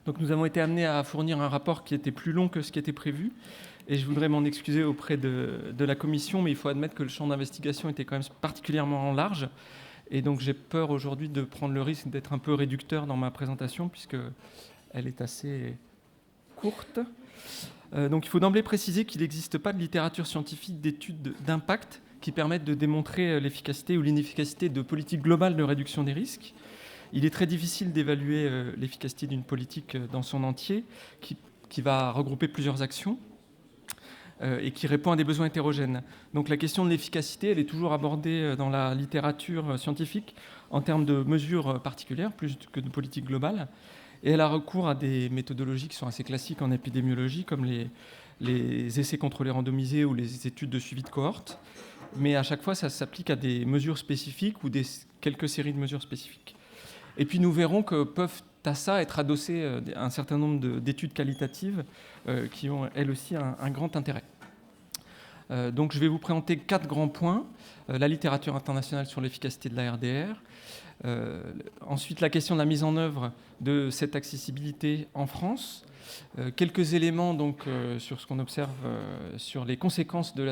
Donc nous avons été amenés à fournir un rapport qui était plus long que ce qui était prévu. Et je voudrais m'en excuser auprès de la commission, mais il faut admettre que le champ d'investigation était quand même particulièrement large. Et donc j'ai peur aujourd'hui de prendre le risque d'être un peu réducteur dans ma présentation, puisqu'elle est assez courte. Donc il faut d'emblée préciser qu'il n'existe pas de littérature scientifique d'études d'impact qui permettent de démontrer l'efficacité ou l'inefficacité de politiques globales de réduction des risques. Il est très difficile d'évaluer l'efficacité d'une politique dans son entier, qui va regrouper plusieurs actions et qui répond à des besoins hétérogènes. Donc la question de l'efficacité, elle est toujours abordée dans la littérature scientifique en termes de mesures particulières, plus que de politique globale. Et elle a recours à des méthodologies qui sont assez classiques en épidémiologie, comme les essais contrôlés randomisés ou les études de suivi de cohorte. Mais à chaque fois, ça s'applique à des mesures spécifiques ou quelques séries de mesures spécifiques. Et puis nous verrons que peuvent à ça être adossées un certain nombre d'études qualitatives qui ont elles aussi un grand intérêt. Donc je vais vous présenter 4 grands points. La littérature internationale sur l'efficacité de la RDR. Ensuite, la question de la mise en œuvre de cette accessibilité en France. Quelques éléments donc, sur ce qu'on observe sur les conséquences du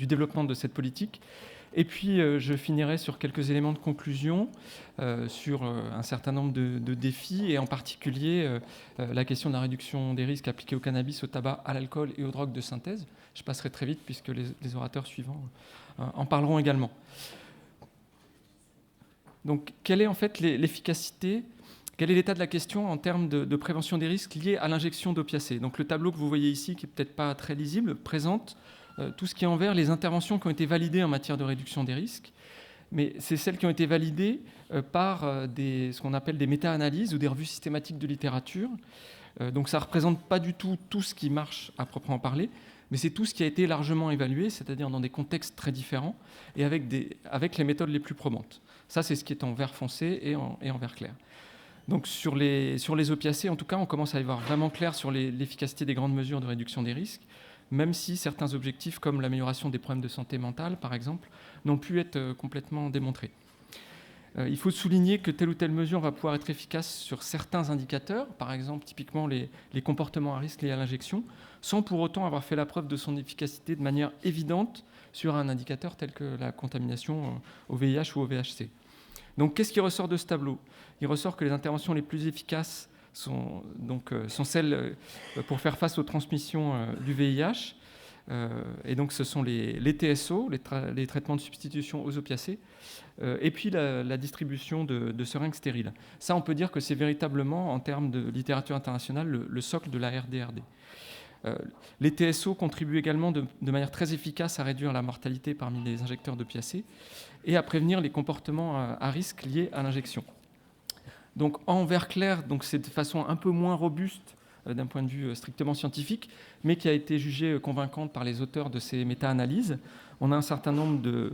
développement de cette politique. Et puis, je finirai sur quelques éléments de conclusion sur un certain nombre de défis, et en particulier la question de la réduction des risques appliqués au cannabis, au tabac, à l'alcool et aux drogues de synthèse. Je passerai très vite puisque les orateurs suivants en parleront également. Donc, quelle est en fait l'efficacité ? Quel est l'état de la question en termes de prévention des risques liés à l'injection d'opiacés ? Donc, le tableau que vous voyez ici, qui n'est peut-être pas très lisible, présente tout ce qui est en vert, les interventions qui ont été validées en matière de réduction des risques. Mais c'est celles qui ont été validées par ce qu'on appelle des méta-analyses ou des revues systématiques de littérature. Donc ça ne représente pas du tout ce qui marche à proprement parler, mais c'est tout ce qui a été largement évalué, c'est-à-dire dans des contextes très différents et avec les méthodes les plus probantes. Ça, c'est ce qui est en vert foncé et en vert clair. Donc sur les opiacés, en tout cas, on commence à y voir vraiment clair sur l'efficacité des grandes mesures de réduction des risques, même si certains objectifs, comme l'amélioration des problèmes de santé mentale, par exemple, n'ont pu être complètement démontrés. Il faut souligner que telle ou telle mesure va pouvoir être efficace sur certains indicateurs, par exemple, typiquement les comportements à risque liés à l'injection, sans pour autant avoir fait la preuve de son efficacité de manière évidente sur un indicateur tel que la contamination au VIH ou au VHC. Donc, qu'est-ce qui ressort de ce tableau ? Il ressort que les interventions les plus efficaces sont celles pour faire face aux transmissions du VIH. Et donc, ce sont les TSO, les traitements de substitution aux opiacés, et puis la distribution de seringues stériles. Ça, on peut dire que c'est véritablement, en termes de littérature internationale, le socle de la RDRD. Les TSO contribuent également de manière très efficace à réduire la mortalité parmi les injecteurs d'opiacés et à prévenir les comportements à risque liés à l'injection. Donc en vert clair, donc c'est de façon un peu moins robuste d'un point de vue strictement scientifique, mais qui a été jugée convaincante par les auteurs de ces méta-analyses. On a un certain nombre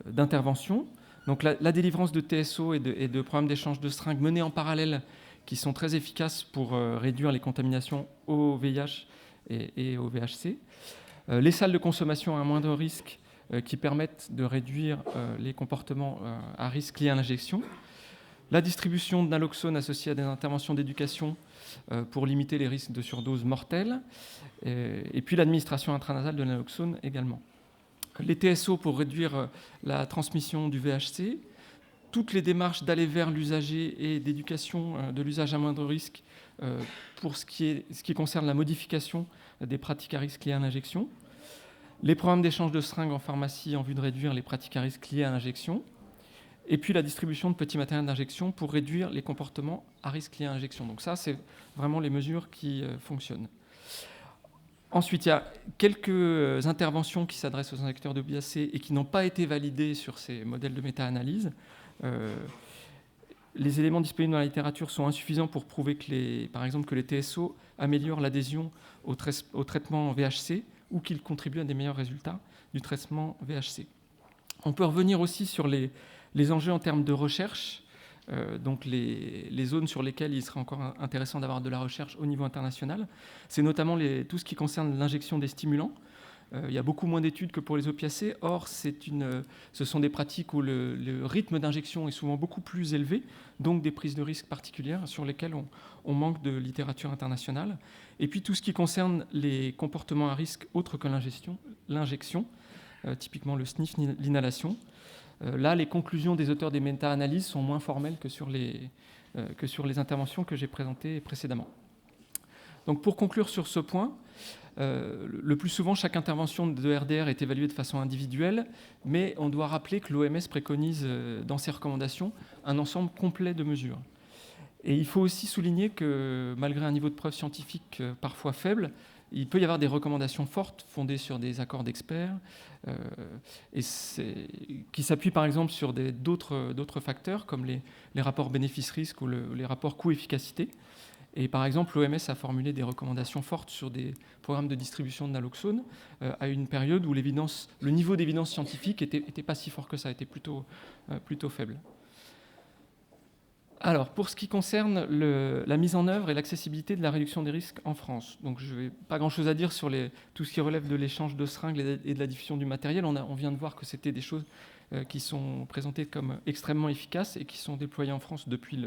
d'interventions. Donc la délivrance de TSO et de programmes d'échange de seringues menés en parallèle, qui sont très efficaces pour réduire les contaminations au VIH et au VHC. Les salles de consommation à moindre risque qui permettent de réduire les comportements à risque liés à l'injection. La distribution de naloxone associée à des interventions d'éducation pour limiter les risques de surdose mortelle. Et puis l'administration intranasale de naloxone également. Les TSO pour réduire la transmission du VHC. Toutes les démarches d'aller vers l'usager et d'éducation de l'usage à moindre risque pour ce qui concerne la modification des pratiques à risque liées à l'injection. Les programmes d'échange de seringues en pharmacie en vue de réduire les pratiques à risque liées à l'injection. Et puis la distribution de petits matériels d'injection pour réduire les comportements à risque liés à l'injection. Donc ça, c'est vraiment les mesures qui fonctionnent. Ensuite, il y a quelques interventions qui s'adressent aux injecteurs d'opiacés et qui n'ont pas été validées sur ces modèles de méta-analyse. Les éléments disponibles dans la littérature sont insuffisants pour prouver par exemple que les TSO améliorent l'adhésion au traitement VHC ou qu'ils contribuent à des meilleurs résultats du traitement VHC. On peut revenir aussi sur les enjeux en termes de recherche, donc les zones sur lesquelles il serait encore intéressant d'avoir de la recherche au niveau international. C'est notamment tout ce qui concerne l'injection des stimulants. Il y a beaucoup moins d'études que pour les opiacés. Or, ce sont des pratiques où le rythme d'injection est souvent beaucoup plus élevé, donc des prises de risques particulières sur lesquelles on manque de littérature internationale. Et puis tout ce qui concerne les comportements à risque autres que l'injection, typiquement le sniff, l'inhalation. Là, les conclusions des auteurs des méta-analyses sont moins formelles que sur les interventions que j'ai présentées précédemment. Donc pour conclure sur ce point, le plus souvent, chaque intervention de RDR est évaluée de façon individuelle, mais on doit rappeler que l'OMS préconise dans ses recommandations un ensemble complet de mesures. Et il faut aussi souligner que malgré un niveau de preuve scientifique parfois faible, il peut y avoir des recommandations fortes fondées sur des accords d'experts qui s'appuient par exemple sur d'autres facteurs comme les rapports bénéfices-risques ou les rapports coût-efficacité. Et par exemple, l'OMS a formulé des recommandations fortes sur des programmes de distribution de naloxone à une période où le niveau d'évidence scientifique n'était pas si fort que ça, était plutôt faible. Alors, pour ce qui concerne la mise en œuvre et l'accessibilité de la réduction des risques en France, donc je n'ai pas grand-chose à dire sur tout ce qui relève de l'échange de seringues et de la diffusion du matériel. On vient de voir que c'était des choses qui sont présentées comme extrêmement efficaces et qui sont déployées en France depuis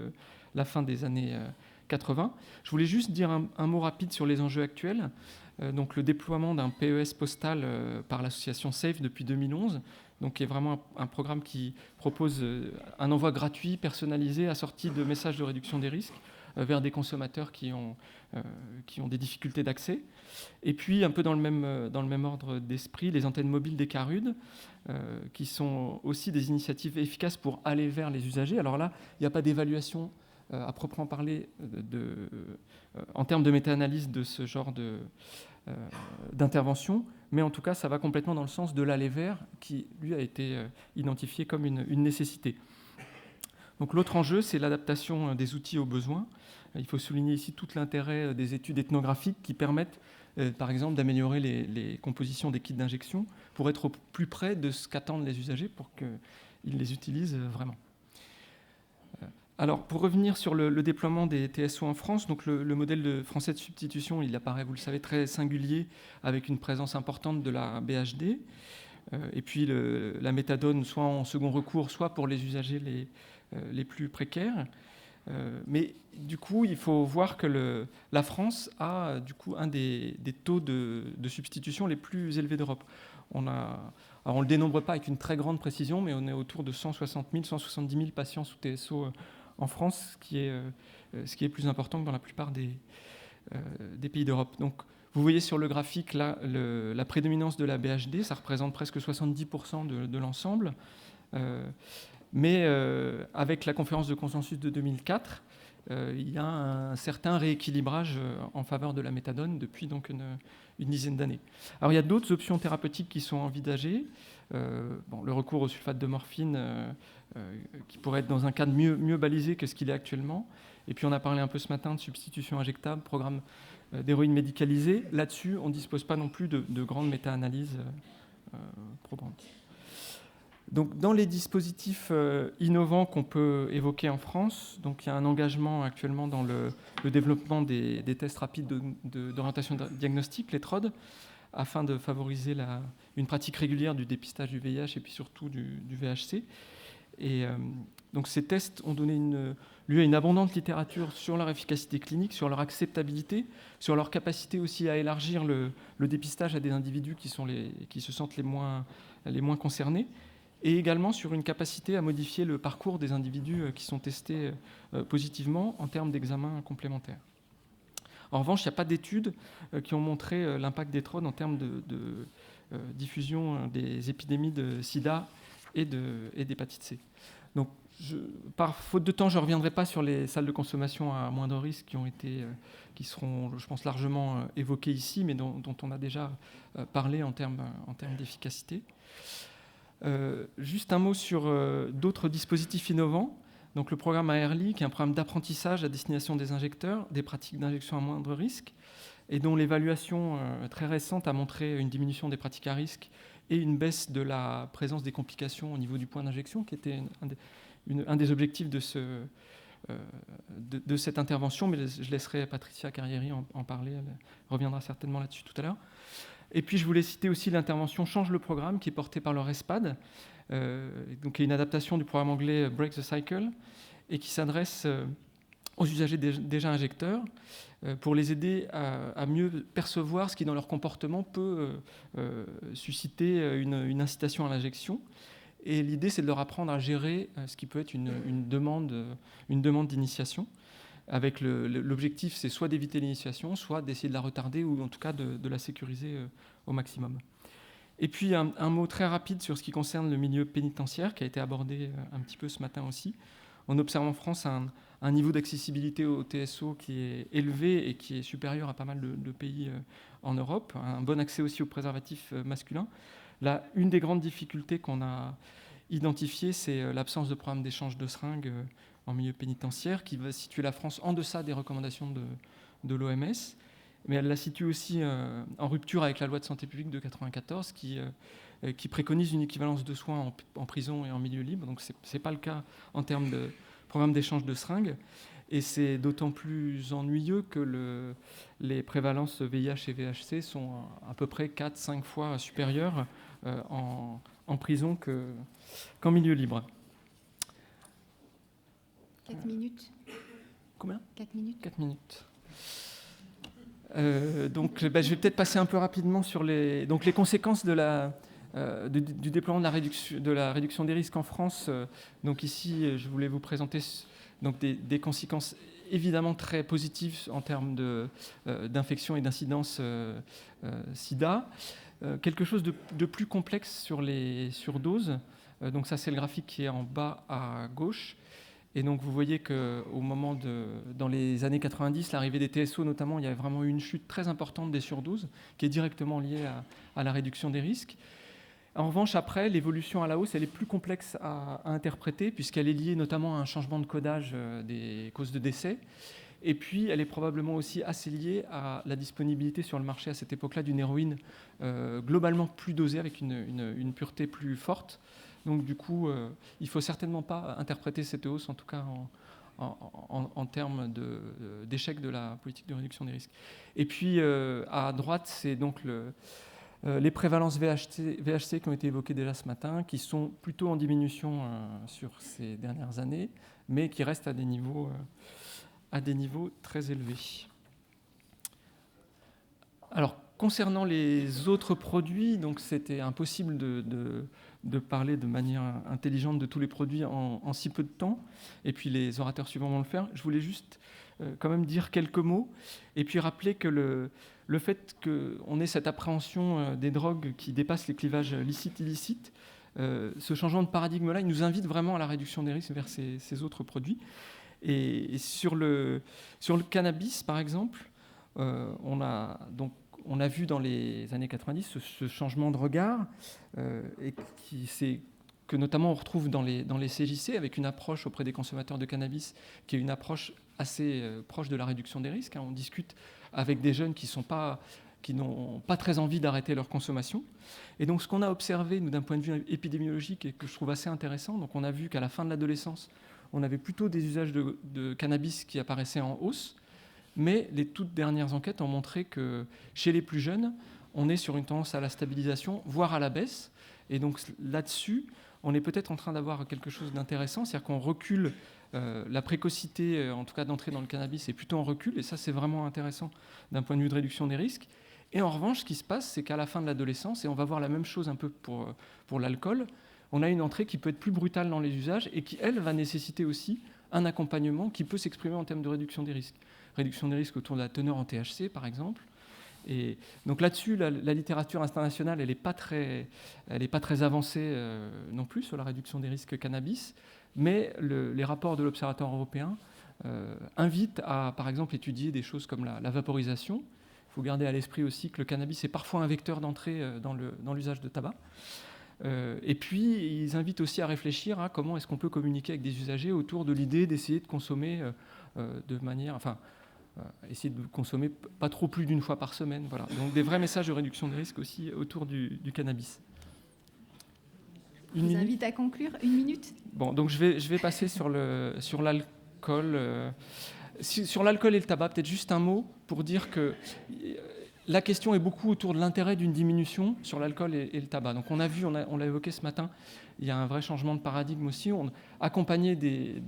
la fin des années 80. Je voulais juste dire un mot rapide sur les enjeux actuels. Donc le déploiement d'un PES postal par l'association SAFE depuis 2011, donc qui est vraiment un programme qui propose un envoi gratuit, personnalisé, assorti de messages de réduction des risques vers des consommateurs qui ont des difficultés d'accès. Et puis, un peu dans le même ordre d'esprit, les antennes mobiles des CARUD, qui sont aussi des initiatives efficaces pour aller vers les usagers. Alors là, il n'y a pas d'évaluation à proprement parler en termes de méta-analyse de ce genre d'intervention, mais en tout cas, ça va complètement dans le sens de l'aller vers, qui, lui, a été identifié comme une nécessité. Donc l'autre enjeu, c'est l'adaptation des outils aux besoins. Il faut souligner ici tout l'intérêt des études ethnographiques qui permettent, par exemple, d'améliorer les compositions des kits d'injection pour être au plus près de ce qu'attendent les usagers pour qu'ils les utilisent vraiment. Alors, pour revenir sur le déploiement des TSO en France, donc le modèle français de substitution, il apparaît, vous le savez, très singulier, avec une présence importante de la BHD, et puis la méthadone, soit en second recours, soit pour les usagers les plus précaires. Mais du coup, il faut voir que la France a du coup un des taux de substitution les plus élevés d'Europe. Alors on ne le dénombre pas avec une très grande précision, mais on est autour de 160 000, 170 000 patients sous TSO en France, ce qui est plus important que dans la plupart des pays d'Europe. Donc, vous voyez sur le graphique là, la prédominance de la BHD, ça représente presque 70% de l'ensemble. Mais avec la conférence de consensus de 2004, il y a un certain rééquilibrage en faveur de la méthadone depuis donc une dizaine d'années. Alors il y a d'autres options thérapeutiques qui sont envisagées. Le recours au sulfate de morphine qui pourrait être dans un cadre mieux balisé que ce qu'il est actuellement. Et puis on a parlé un peu ce matin de substitution injectable, programme d'héroïne médicalisée. Là-dessus, on ne dispose pas non plus de grandes méta-analyses probantes. Donc, dans les dispositifs innovants qu'on peut évoquer en France, donc il y a un engagement actuellement dans le développement des tests rapides d'orientation diagnostique, les TROD, afin de favoriser une pratique régulière du dépistage du VIH et puis surtout du VHC. Et donc ces tests ont donné lieu à une abondante littérature sur leur efficacité clinique, sur leur acceptabilité, sur leur capacité aussi à élargir le dépistage à des individus qui se sentent les moins concernés, et également sur une capacité à modifier le parcours des individus qui sont testés positivement en termes d'examens complémentaires. En revanche, il n'y a pas d'études qui ont montré l'impact des TROD en termes de diffusion des épidémies de sida et d'hépatite C. Donc, par faute de temps, je ne reviendrai pas sur les salles de consommation à moindre risque qui seront, je pense, largement évoquées ici, mais dont on a déjà parlé en termes d'efficacité. Juste un mot sur d'autres dispositifs innovants. Donc le programme AERLI, qui est un programme d'apprentissage à destination des injecteurs, des pratiques d'injection à moindre risque, et dont l'évaluation très récente a montré une diminution des pratiques à risque et une baisse de la présence des complications au niveau du point d'injection, qui était un des objectifs de cette intervention, mais je laisserai Patricia Carrieri en parler, elle reviendra certainement là-dessus tout à l'heure. Et puis je voulais citer aussi l'intervention Change le programme, qui est portée par le RESPAD, donc qui est une adaptation du programme anglais Break the Cycle, et qui s'adresse aux usagers déjà injecteurs, pour les aider à mieux percevoir ce qui, dans leur comportement, peut susciter une incitation à l'injection. Et l'idée, c'est de leur apprendre à gérer ce qui peut être une demande d'initiation. Avec l'objectif, c'est soit d'éviter l'initiation, soit d'essayer de la retarder, ou en tout cas de la sécuriser au maximum. Et puis, un mot très rapide sur ce qui concerne le milieu pénitentiaire, qui a été abordé un petit peu ce matin aussi. On observe en France un niveau d'accessibilité au TSO qui est élevé et qui est supérieur à pas mal de pays en Europe. Un bon accès aussi aux préservatifs masculins. Là, une des grandes difficultés qu'on a identifiées, c'est l'absence de programme d'échange de seringues en milieu pénitentiaire, qui va situer la France en deçà des recommandations de l'OMS. Mais elle la situe aussi en rupture avec la loi de santé publique de 1994, qui préconise une équivalence de soins en prison et en milieu libre. Donc ce n'est pas le cas en termes de programme d'échange de seringues. Et c'est d'autant plus ennuyeux que les prévalences VIH et VHC sont à peu près 4-5 fois supérieures en prison qu'en milieu libre. 4 minutes. Combien ? 4 minutes. 4 minutes. Donc, je vais peut-être passer un peu rapidement sur les conséquences du déploiement de la réduction des risques en France. Donc ici, je voulais vous présenter donc des conséquences évidemment très positives en termes d'infection et d'incidence sida. Quelque chose de plus complexe sur les surdoses. Donc ça, c'est le graphique qui est en bas à gauche. Et donc vous voyez qu'au moment dans les années 90, l'arrivée des TSO notamment, il y a vraiment eu une chute très importante des surdoses qui est directement liée à la réduction des risques. En revanche, après, l'évolution à la hausse, elle est plus complexe à interpréter puisqu'elle est liée notamment à un changement de codage des causes de décès. Et puis, elle est probablement aussi assez liée à la disponibilité sur le marché à cette époque-là d'une héroïne globalement plus dosée, avec une pureté plus forte. Donc du coup, il ne faut certainement pas interpréter cette hausse, en tout cas en termes d'échec de la politique de réduction des risques. Et puis à droite, c'est donc les prévalences VHC qui ont été évoquées déjà ce matin, qui sont plutôt en diminution sur ces dernières années, mais qui restent à des niveaux très élevés. Alors, concernant les autres produits, donc c'était impossible de parler de manière intelligente de tous les produits en si peu de temps. Et puis les orateurs suivants vont le faire. Je voulais juste quand même dire quelques mots et puis rappeler que le fait qu'on ait cette appréhension des drogues qui dépassent les clivages licites-illicites, ce changement de paradigme-là, il nous invite vraiment à la réduction des risques vers ces autres produits. Et sur le cannabis, par exemple, on a vu dans les années 90 ce changement de regard et que notamment on retrouve dans les CJC avec une approche auprès des consommateurs de cannabis qui est une approche assez proche de la réduction des risques. On discute avec des jeunes qui n'ont pas très envie d'arrêter leur consommation. Et donc ce qu'on a observé, nous, d'un point de vue épidémiologique, et que je trouve assez intéressant, donc on a vu qu'à la fin de l'adolescence, on avait plutôt des usages de cannabis qui apparaissaient en hausse. Mais les toutes dernières enquêtes ont montré que chez les plus jeunes, on est sur une tendance à la stabilisation, voire à la baisse. Et donc là-dessus, on est peut-être en train d'avoir quelque chose d'intéressant, c'est-à-dire qu'on recule la précocité, en tout cas d'entrée dans le cannabis, est plutôt en recul. Et ça, c'est vraiment intéressant d'un point de vue de réduction des risques. Et en revanche, ce qui se passe, c'est qu'à la fin de l'adolescence, et on va voir la même chose un peu pour l'alcool, on a une entrée qui peut être plus brutale dans les usages et qui, elle, va nécessiter aussi un accompagnement qui peut s'exprimer en termes de réduction des risques. Réduction des risques autour de la teneur en THC, par exemple. Et donc là-dessus, la littérature internationale, elle n'est pas très avancée non plus sur la réduction des risques cannabis, mais les rapports de l'Observatoire européen invitent à, par exemple, étudier des choses comme la vaporisation. Il faut garder à l'esprit aussi que le cannabis est parfois un vecteur d'entrée dans l'usage de tabac. Et puis, ils invitent aussi à réfléchir à comment est-ce qu'on peut communiquer avec des usagers autour de l'idée d'essayer de consommer de manière... essayer de consommer pas trop plus d'une fois par semaine. Voilà. Donc des vrais messages de réduction des risques aussi autour du cannabis. Je vous invite à conclure. 1 minute. Bon, donc je vais passer sur l'alcool. Sur l'alcool et le tabac, peut-être juste un mot pour dire que la question est beaucoup autour de l'intérêt d'une diminution sur l'alcool et le tabac. Donc on a vu, on l'a évoqué ce matin, il y a un vrai changement de paradigme aussi. On accompagner des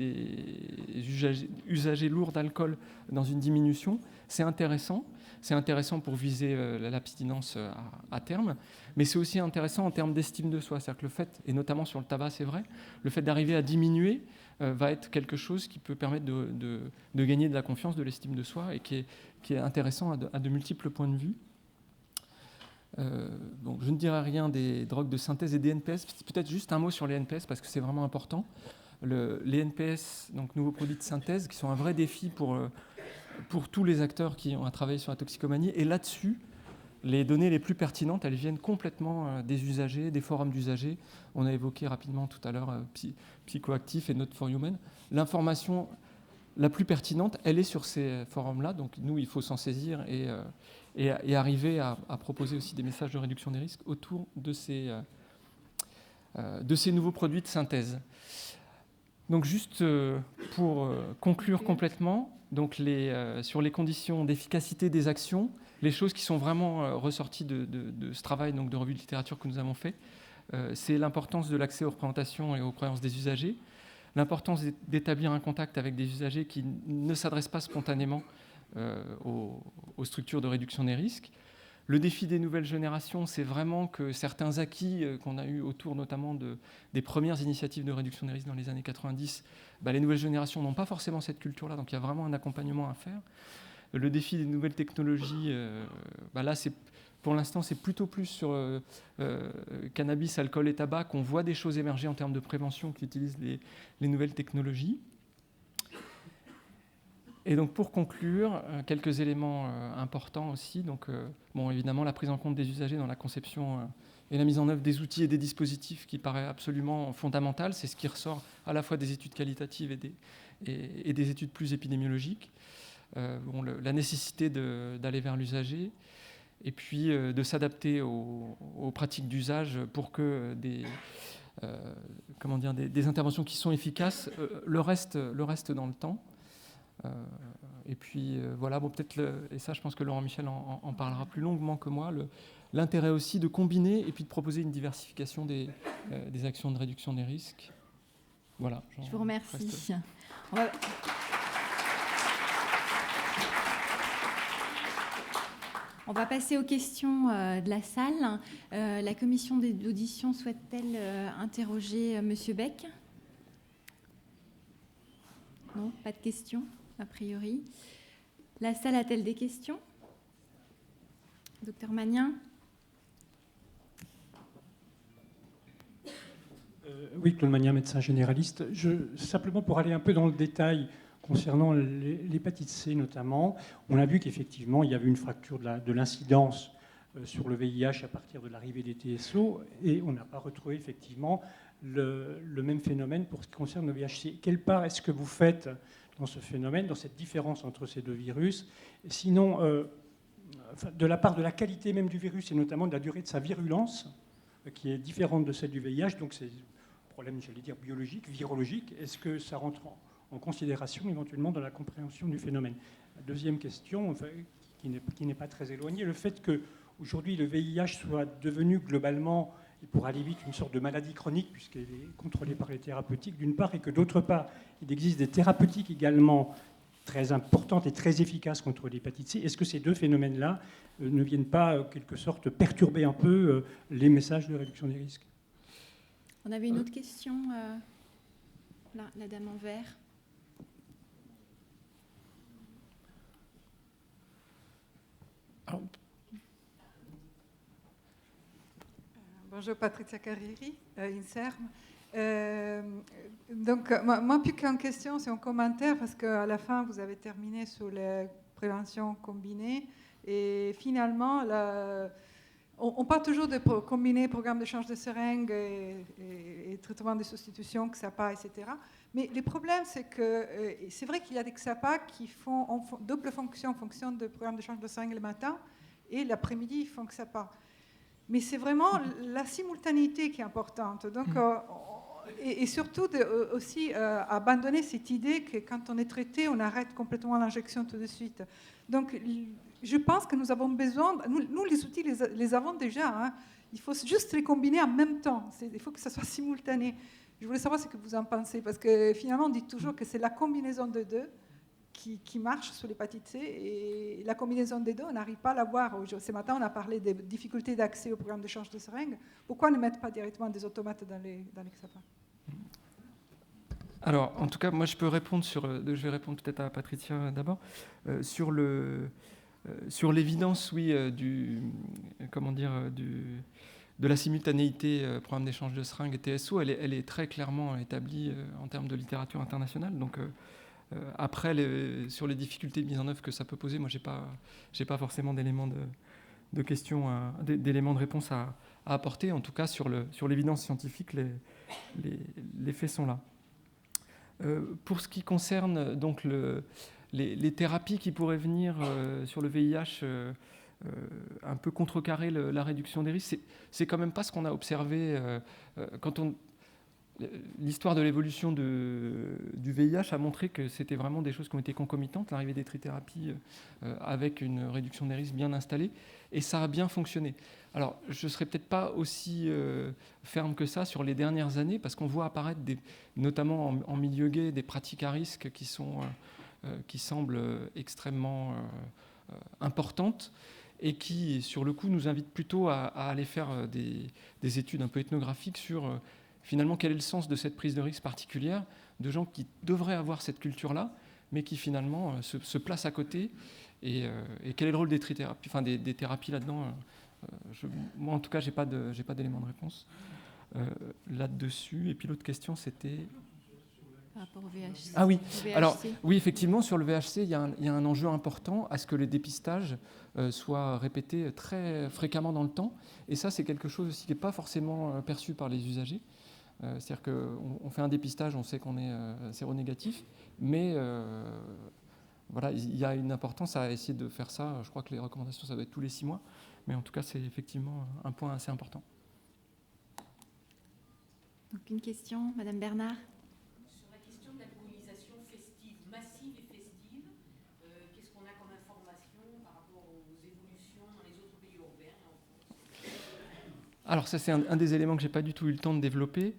usagers lourds d'alcool dans une diminution, c'est intéressant. C'est intéressant pour viser l'abstinence à terme, mais c'est aussi intéressant en termes d'estime de soi. C'est-à-dire que le fait, et notamment sur le tabac, c'est vrai, le fait d'arriver à diminuer va être quelque chose qui peut permettre de gagner de la confiance, de l'estime de soi, et qui est intéressant à de multiples points de vue. Donc, je ne dirai rien des drogues de synthèse et des NPS, peut-être juste un mot sur les NPS, parce que c'est vraiment important. Les NPS, donc nouveaux produits de synthèse, qui sont un vrai défi pour tous les acteurs qui ont à travailler sur la toxicomanie. Et là-dessus, les données les plus pertinentes, elles viennent complètement des usagers, des forums d'usagers. On a évoqué rapidement tout à l'heure Psychoactif et Note for Human. L'information la plus pertinente, elle est sur ces forums-là. Donc nous, il faut s'en saisir et arriver à proposer aussi des messages de réduction des risques autour de ces nouveaux produits de synthèse. Donc juste pour conclure complètement, donc sur les conditions d'efficacité des actions, les choses qui sont vraiment ressorties de ce travail donc de revue de littérature que nous avons fait, c'est l'importance de l'accès aux représentations et aux croyances des usagers, l'importance d'établir un contact avec des usagers qui ne s'adressent pas spontanément aux structures de réduction des risques. Le défi des nouvelles générations, c'est vraiment que certains acquis qu'on a eus autour notamment des premières initiatives de réduction des risques dans les années 90, les nouvelles générations n'ont pas forcément cette culture-là, donc il y a vraiment un accompagnement à faire. Le défi des nouvelles technologies, là, pour l'instant, c'est plutôt plus sur cannabis, alcool et tabac qu'on voit des choses émerger en termes de prévention qui utilisent les nouvelles technologies. Et donc pour conclure, quelques éléments importants aussi. Donc, évidemment, la prise en compte des usagers dans la conception et la mise en œuvre des outils et des dispositifs qui paraît absolument fondamental. C'est ce qui ressort à la fois des études qualitatives et des études plus épidémiologiques. La nécessité d'aller vers l'usager et puis de s'adapter aux pratiques d'usage pour que des interventions qui sont efficaces le restent dans le temps. Et puis peut-être, et ça je pense que Laurent Michel en parlera plus longuement que moi, l'intérêt aussi de combiner et puis de proposer une diversification des actions de réduction des risques. Voilà. Je vous remercie. On va passer aux questions de la salle. La commission d'audition souhaite-t-elle interroger M. Beck ? Non, pas de questions, a priori. La salle a-t-elle des questions ? Docteur Magnin ? Oui, Claude Magnin, médecin généraliste. Simplement pour aller un peu dans le détail concernant l'hépatite C notamment, on a vu qu'effectivement, il y avait une fracture de l'incidence sur le VIH à partir de l'arrivée des TSO, et on n'a pas retrouvé effectivement le même phénomène pour ce qui concerne le VIH-C. Quelle part est-ce que vous faites dans ce phénomène, dans cette différence entre ces deux virus ? Sinon, de la part de la qualité même du virus, et notamment de la durée de sa virulence, qui est différente de celle du VIH, donc c'est un problème, j'allais dire, biologique, virologique. Est-ce que ça rentre en considération éventuellement dans la compréhension du phénomène ? La deuxième question, qui n'est pas très éloignée, le fait qu'aujourd'hui le VIH soit devenu globalement, et pour aller vite, une sorte de maladie chronique, puisqu'elle est contrôlée par les thérapeutiques d'une part, et que d'autre part, il existe des thérapeutiques également très importantes et très efficaces contre l'hépatite C. Est-ce que ces deux phénomènes-là ne viennent pas, en quelque sorte, perturber un peu les messages de réduction des risques ? On avait une autre question, là, la dame en vert. Bonjour, Patricia Carreri, INSERM. Donc, moi, plus qu'une question, c'est un commentaire, parce qu'à la fin, vous avez terminé sur la prévention combinée. Et finalement, on parle toujours de combiner programme d'échange de seringues et traitement de substitution, XAPA, etc. Mais le problème, c'est que c'est vrai qu'il y a des XAPA qui font double fonction en fonction du programme d'échange de seringues le matin, et l'après-midi, ils font XAPA. Mais c'est vraiment la simultanéité qui est importante. Donc, et surtout aussi abandonner cette idée que quand on est traité, on arrête complètement l'injection tout de suite. Donc, je pense que nous avons besoin, nous les outils les avons déjà, hein. Il faut juste les combiner en même temps, il faut que ça soit simultané. Je voulais savoir ce que vous en pensez, parce que finalement on dit toujours que c'est la combinaison de deux qui marche sur l'hépatite C, et la combinaison des deux, on n'arrive pas à la voir. Ce matin, on a parlé des difficultés d'accès au programme d'échange de seringues. Pourquoi ne mettre pas directement des automates dans les XAPA? Alors, en tout cas, moi, je peux répondre je vais répondre peut-être à Patricia d'abord, sur l'évidence, oui, de la simultanéité programme d'échange de seringues et TSO. Elle est très clairement établie en termes de littérature internationale. Donc, après, sur les difficultés de mise en œuvre que ça peut poser, moi, j'ai pas forcément d'éléments de questions, d'éléments de réponse à apporter. En tout cas, sur l'évidence scientifique, les faits sont là. Pour ce qui concerne donc les thérapies qui pourraient venir sur le VIH, un peu contrecarrer la réduction des risques, c'est quand même pas ce qu'on a observé l'histoire de l'évolution du VIH a montré que c'était vraiment des choses qui ont été concomitantes, l'arrivée des trithérapies avec une réduction des risques bien installée, et ça a bien fonctionné. Alors, je ne serais peut-être pas aussi ferme que ça sur les dernières années, parce qu'on voit apparaître, notamment en milieu gay, des pratiques à risque qui semblent extrêmement importantes, et qui, sur le coup, nous invitent plutôt à aller faire des études un peu ethnographiques sur... finalement, quel est le sens de cette prise de risque particulière de gens qui devraient avoir cette culture-là, mais qui finalement se placent à côté, et quel est le rôle des trithérapies, enfin des thérapies là-dedans. Moi, en tout cas, j'ai pas d'éléments de réponse là-dessus. Et puis l'autre question, c'était... Par rapport au VHC. Ah oui, VHC. alors oui, effectivement, sur le VHC, il y a un enjeu important à ce que le dépistage soit répété très fréquemment dans le temps. Et ça, c'est quelque chose aussi qui n'est pas forcément perçu par les usagers. C'est-à-dire qu'on fait un dépistage, on sait qu'on est séronégatif, mais voilà, il y a une importance à essayer de faire ça. Je crois que les recommandations, ça doit être tous les 6 mois, mais en tout cas, c'est effectivement un point assez important. Donc une question, Madame Bernard. Sur la question de l'alcoolisation festive, massive et festive, qu'est-ce qu'on a comme information par rapport aux évolutions dans les autres pays européens et en France? Alors ça, c'est un des éléments que je n'ai pas du tout eu le temps de développer.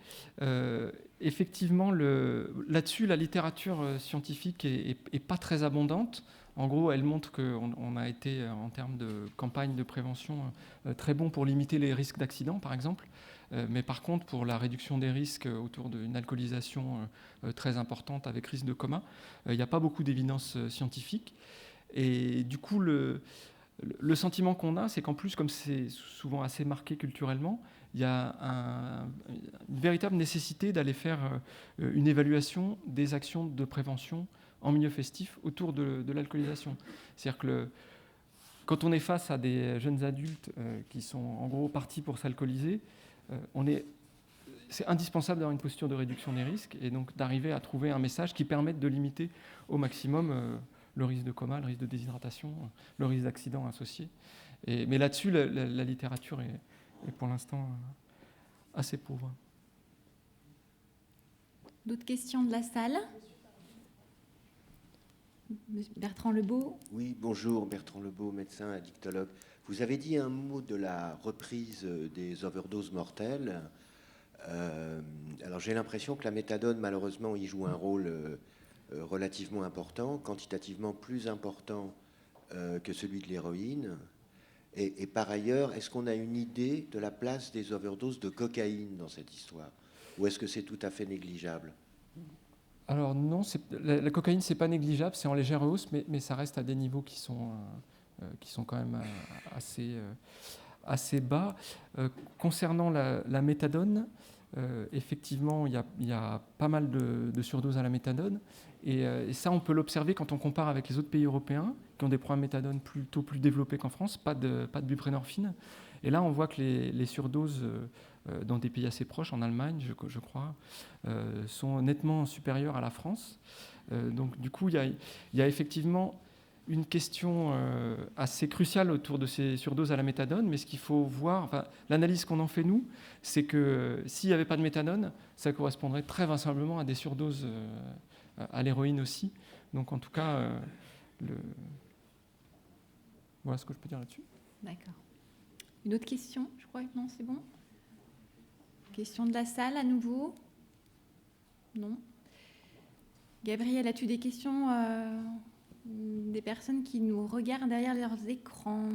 Effectivement, là-dessus, la littérature scientifique est pas très abondante. En gros, elle montre qu'on a été, en termes de campagne de prévention, très bon pour limiter les risques d'accident, par exemple. Mais par contre, pour la réduction des risques autour d'une alcoolisation très importante avec risque de coma, il n'y a pas beaucoup d'évidence scientifique. Et du coup, le sentiment qu'on a, c'est qu'en plus, comme c'est souvent assez marqué culturellement, il y a une véritable nécessité d'aller faire une évaluation des actions de prévention en milieu festif autour de l'alcoolisation. C'est-à-dire que quand on est face à des jeunes adultes qui sont en gros partis pour s'alcooliser, c'est indispensable d'avoir une posture de réduction des risques et donc d'arriver à trouver un message qui permette de limiter au maximum le risque de coma, le risque de déshydratation, le risque d'accident associé. Mais là-dessus, la littérature est pour l'instant assez pauvre. D'autres questions de la salle? Bertrand Lebeau. Oui, bonjour, Bertrand Lebeau, médecin addictologue. Vous avez dit un mot de la reprise des overdoses mortelles. Alors j'ai l'impression que la méthadone, malheureusement, y joue un rôle relativement important, quantitativement plus important que celui de l'héroïne. Et par ailleurs, est-ce qu'on a une idée de la place des overdoses de cocaïne dans cette histoire? Ou est-ce que c'est tout à fait négligeable? Alors non, la cocaïne, c'est pas négligeable, c'est en légère hausse, mais ça reste à des niveaux qui sont quand même assez bas. Concernant la méthadone, effectivement, il y a pas mal de surdoses à la méthadone, et ça, on peut l'observer quand on compare avec les autres pays européens qui ont des programmes méthadone plutôt plus développés qu'en France, pas de buprenorphine. Et là, on voit que les surdoses dans des pays assez proches, en Allemagne, je crois, sont nettement supérieures à la France. Donc, du coup, il y a effectivement une question assez cruciale autour de ces surdoses à la méthadone, mais ce qu'il faut voir, enfin, l'analyse qu'on en fait, nous, c'est que s'il n'y avait pas de méthadone, ça correspondrait très vraisemblablement à des surdoses à l'héroïne aussi. Donc, en tout cas, Voilà ce que je peux dire là-dessus. D'accord. Une autre question, je crois. Non, c'est bon. Question de la salle à nouveau? Non. Gabriel, as-tu des questions des personnes qui nous regardent derrière leurs écrans?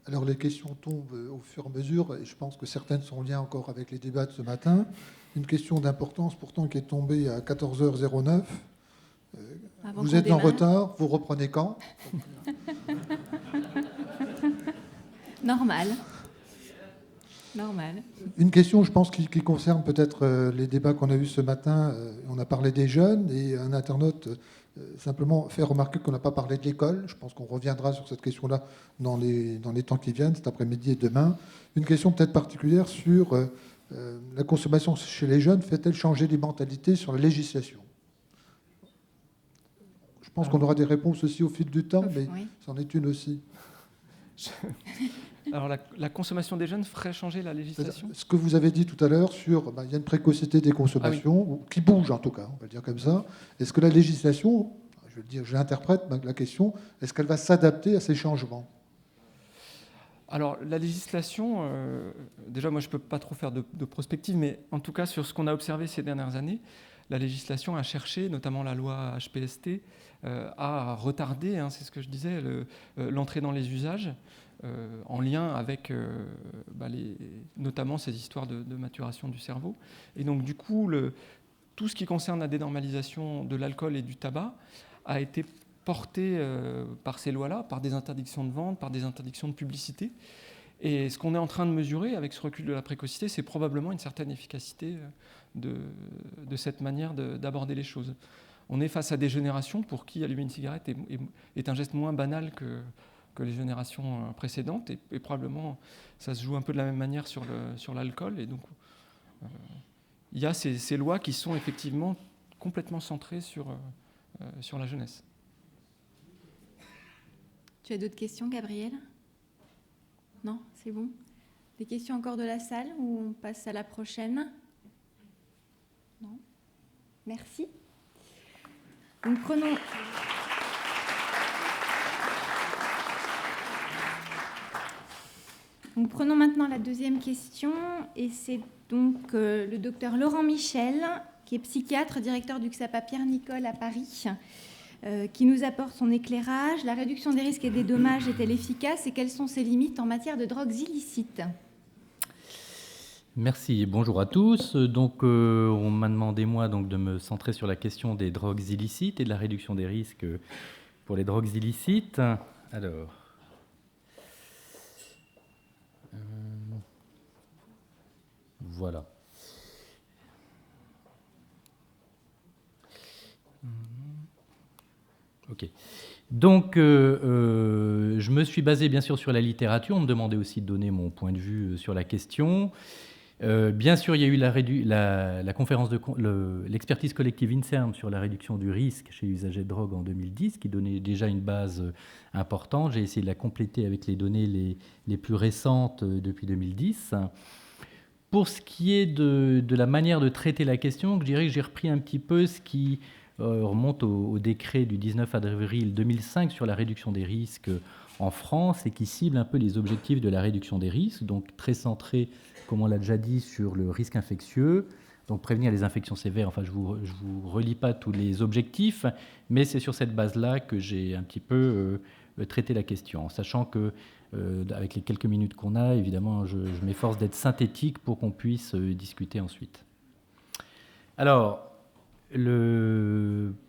Alors les questions tombent au fur et à mesure, et je pense que certaines sont en lien encore avec les débats de ce matin. Une question d'importance pourtant qui est tombée à 14h09. Vous êtes en retard, vous reprenez quand? Normal. Normal. Une question, je pense, qui concerne peut-être les débats qu'on a eus ce matin. On a parlé des jeunes, et un internaute simplement fait remarquer qu'on n'a pas parlé de l'école. Je pense qu'on reviendra sur cette question-là dans les temps qui viennent, cet après-midi et demain. Une question peut-être particulière sur la consommation chez les jeunes fait-elle changer les mentalités sur la législation? Je pense qu'on aura des réponses aussi au fil du temps, mais Oui. c'en est une aussi. Alors, la consommation des jeunes ferait changer la législation? Ce que vous avez dit tout à l'heure sur, il y a une précocité des consommations, ou qui bouge en tout cas, on va le dire comme ça. Est-ce que la législation, j'interprète la question, est-ce qu'elle va s'adapter à ces changements? Alors, la législation, déjà, moi, je ne peux pas trop faire de prospective, mais en tout cas, sur ce qu'on a observé ces dernières années, la législation a cherché, notamment la loi HPST, à retarder, c'est ce que je disais, l'entrée dans les usages, en lien avec notamment ces histoires de maturation du cerveau. Et donc, du coup, tout ce qui concerne la dénormalisation de l'alcool et du tabac a été porté par ces lois-là, par des interdictions de vente, par des interdictions de publicité. Et ce qu'on est en train de mesurer avec ce recul de la précocité, c'est probablement une certaine efficacité de cette manière d'aborder les choses. On est face à des générations pour qui allumer une cigarette est un geste moins banal que les générations précédentes, et probablement ça se joue un peu de la même manière sur l'alcool. Et donc, il y a ces lois qui sont effectivement complètement centrées sur la jeunesse. Tu as d'autres questions, Gabriel? Non, c'est bon. Des questions encore de la salle ou on passe à la prochaine? Non. Merci. Donc prenons maintenant la deuxième question, et c'est donc le docteur Laurent Michel, qui est psychiatre, directeur du XAPA Pierre-Nicole à Paris, qui nous apporte son éclairage. La réduction des risques et des dommages est-elle efficace, et quelles sont ses limites en matière de drogues illicites? Merci, bonjour à tous. Donc, on m'a demandé, moi, de me centrer sur la question des drogues illicites et de la réduction des risques pour les drogues illicites. Alors, voilà. Ok. Donc, je me suis basé bien sûr sur la littérature. On me demandait aussi de donner mon point de vue sur la question. Bien sûr, il y a eu la conférence l'expertise collective INSERM sur la réduction du risque chez usagers de drogue en 2010, qui donnait déjà une base importante. J'ai essayé de la compléter avec les données les plus récentes depuis 2010. Pour ce qui est de la manière de traiter la question, je dirais que j'ai repris un petit peu ce qui remonte au décret du 19 avril 2005 sur la réduction des risques en France, et qui cible un peu les objectifs de la réduction des risques, donc très centré, comme on l'a déjà dit, sur le risque infectieux, donc prévenir les infections sévères. Enfin, je vous relis pas tous les objectifs, mais c'est sur cette base-là que j'ai un petit peu traité la question, sachant que avec les quelques minutes qu'on a, évidemment, je m'efforce d'être synthétique pour qu'on puisse discuter ensuite. Alors,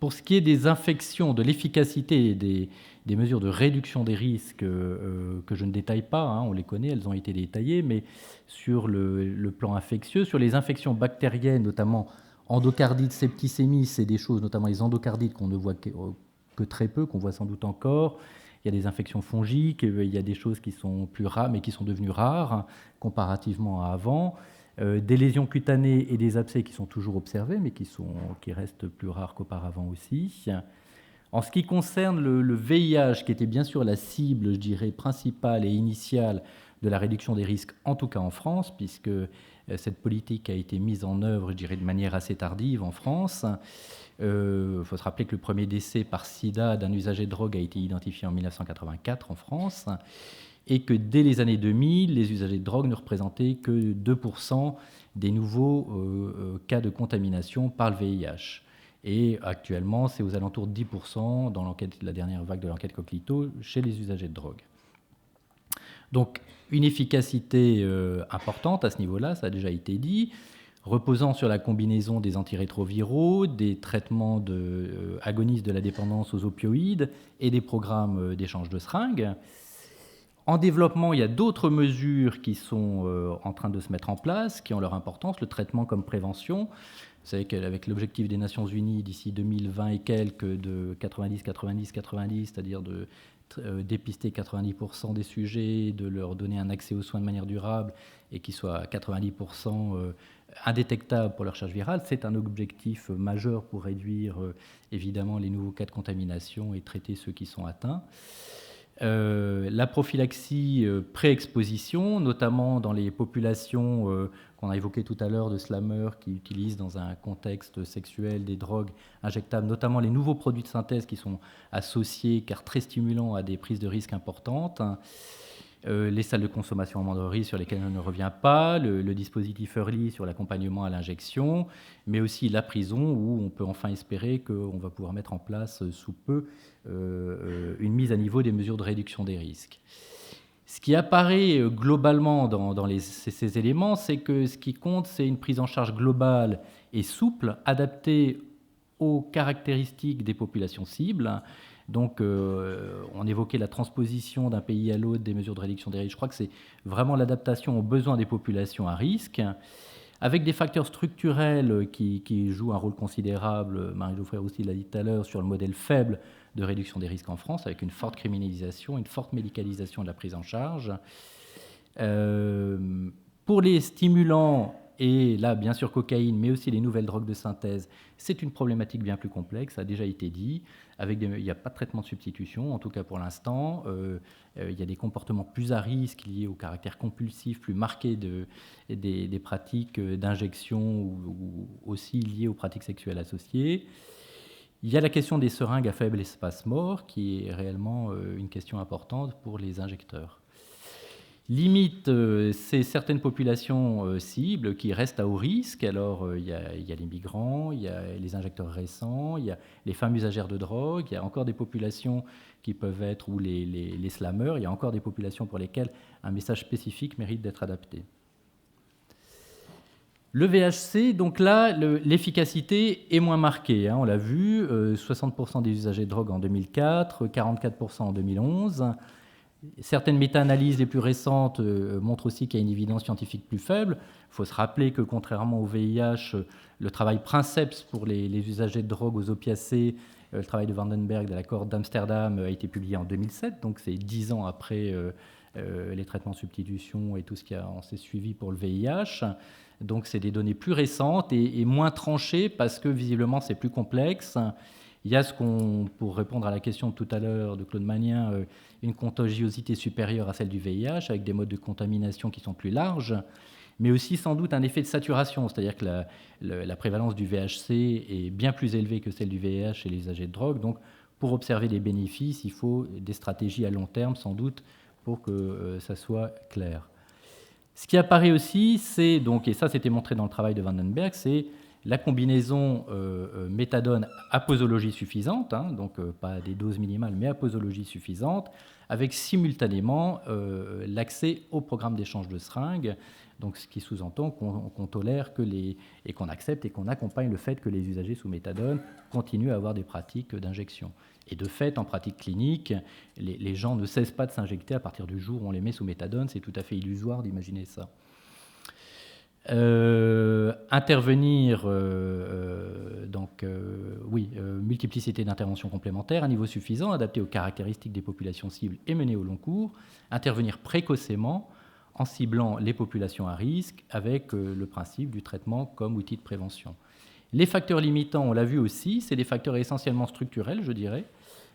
pour ce qui est des infections, de l'efficacité des mesures de réduction des risques que je ne détaille pas, on les connaît, elles ont été détaillées, mais sur le plan infectieux, sur les infections bactériennes, notamment endocardite, septicémie, c'est des choses, notamment les endocardites qu'on ne voit que très peu, qu'on voit sans doute encore. Il y a des infections fongiques, il y a des choses qui sont plus rares, mais qui sont devenues rares comparativement à avant. Des lésions cutanées et des abcès qui sont toujours observés, mais qui restent plus rares qu'auparavant aussi. En ce qui concerne le VIH, qui était bien sûr la cible, je dirais, principale et initiale de la réduction des risques, en tout cas en France, puisque cette politique a été mise en œuvre, je dirais, de manière assez tardive en France. Il faut se rappeler que le premier décès par sida d'un usager de drogue a été identifié en 1984 en France, et que dès les années 2000, les usagers de drogue ne représentaient que 2% des nouveaux cas de contamination par le VIH. Et actuellement, c'est aux alentours de 10% dans la dernière vague de l'enquête Coquelicot chez les usagers de drogue. Donc, une efficacité importante à ce niveau-là, ça a déjà été dit, reposant sur la combinaison des antirétroviraux, des traitements agonistes de la dépendance aux opioïdes et des programmes d'échange de seringues. En développement, il y a d'autres mesures qui sont en train de se mettre en place, qui ont leur importance, le traitement comme prévention. Vous savez qu'avec l'objectif des Nations Unies d'ici 2020 et quelques de 90-90-90, c'est-à-dire de dépister 90% des sujets, de leur donner un accès aux soins de manière durable et qu'ils soient à 90% indétectables pour leur charge virale, c'est un objectif majeur pour réduire évidemment les nouveaux cas de contamination et traiter ceux qui sont atteints. La prophylaxie pré-exposition, notamment dans les populations qu'on a évoquées tout à l'heure de slameurs qui utilisent dans un contexte sexuel des drogues injectables, notamment les nouveaux produits de synthèse qui sont associés, car très stimulants, à des prises de risques importantes. Les salles de consommation en mandorerie sur lesquelles on ne revient pas, le dispositif Early sur l'accompagnement à l'injection, mais aussi la prison où on peut enfin espérer qu'on va pouvoir mettre en place sous peu une mise à niveau des mesures de réduction des risques. Ce qui apparaît globalement dans ces éléments, c'est que ce qui compte, c'est une prise en charge globale et souple, adaptée aux caractéristiques des populations cibles. Donc, on évoquait la transposition d'un pays à l'autre des mesures de réduction des risques. Je crois que c'est vraiment l'adaptation aux besoins des populations à risque, avec des facteurs structurels qui jouent un rôle considérable. Marie Geoffroy aussi l'a dit tout à l'heure, sur le modèle faible de réduction des risques en France, avec une forte criminalisation, une forte médicalisation de la prise en charge. Pour les stimulants, et là, bien sûr, cocaïne, mais aussi les nouvelles drogues de synthèse, c'est une problématique bien plus complexe, ça a déjà été dit. Il n'y a pas de traitement de substitution, en tout cas pour l'instant. Il y a des comportements plus à risque liés au caractère compulsif, plus marqué des pratiques d'injection ou aussi liées aux pratiques sexuelles associées. Il y a la question des seringues à faible espace mort, qui est réellement une question importante pour les injecteurs. Limite, c'est certaines populations cibles qui restent à haut risque. Alors, il y a les migrants, il y a les injecteurs récents, il y a les femmes usagères de drogue, il y a encore des populations qui peuvent être, ou les slameurs, il y a encore des populations pour lesquelles un message spécifique mérite d'être adapté. Le VHC, donc là, l'efficacité est moins marquée. On l'a vu, 60% des usagers de drogue en 2004, 44% en 2011. Certaines méta-analyses les plus récentes montrent aussi qu'il y a une évidence scientifique plus faible. Il faut se rappeler que, contrairement au VIH, le travail Princeps pour les usagers de drogue aux opiacés, le travail de Vandenberg de l'accord d'Amsterdam a été publié en 2007, donc c'est 10 ans après les traitements de substitution et tout ce qui s'est suivi pour le VIH. Donc c'est des données plus récentes et moins tranchées parce que visiblement c'est plus complexe. Il y a pour répondre à la question de tout à l'heure de Claude Magnien, une contagiosité supérieure à celle du VIH avec des modes de contamination qui sont plus larges, mais aussi sans doute un effet de saturation, c'est-à-dire que la prévalence du VHC est bien plus élevée que celle du VIH chez les usagers de drogue. Donc pour observer les bénéfices, il faut des stratégies à long terme sans doute pour que ça soit clair. Ce qui apparaît aussi, c'est donc, et ça c'était montré dans le travail de Vandenberg, c'est la combinaison méthadone à posologie suffisante, donc pas des doses minimales, mais à posologie suffisante, avec simultanément l'accès au programme d'échange de seringues, donc ce qui sous-entend qu'on tolère et qu'on accepte et qu'on accompagne le fait que les usagers sous méthadone continuent à avoir des pratiques d'injection. Et de fait, en pratique clinique, les gens ne cessent pas de s'injecter à partir du jour où on les met sous méthadone. C'est tout à fait illusoire d'imaginer ça. Multiplicité d'interventions complémentaires à niveau suffisant, adaptées aux caractéristiques des populations cibles et menées au long cours. Intervenir précocement en ciblant les populations à risque avec le principe du traitement comme outil de prévention. Les facteurs limitants, on l'a vu aussi, c'est des facteurs essentiellement structurels, je dirais,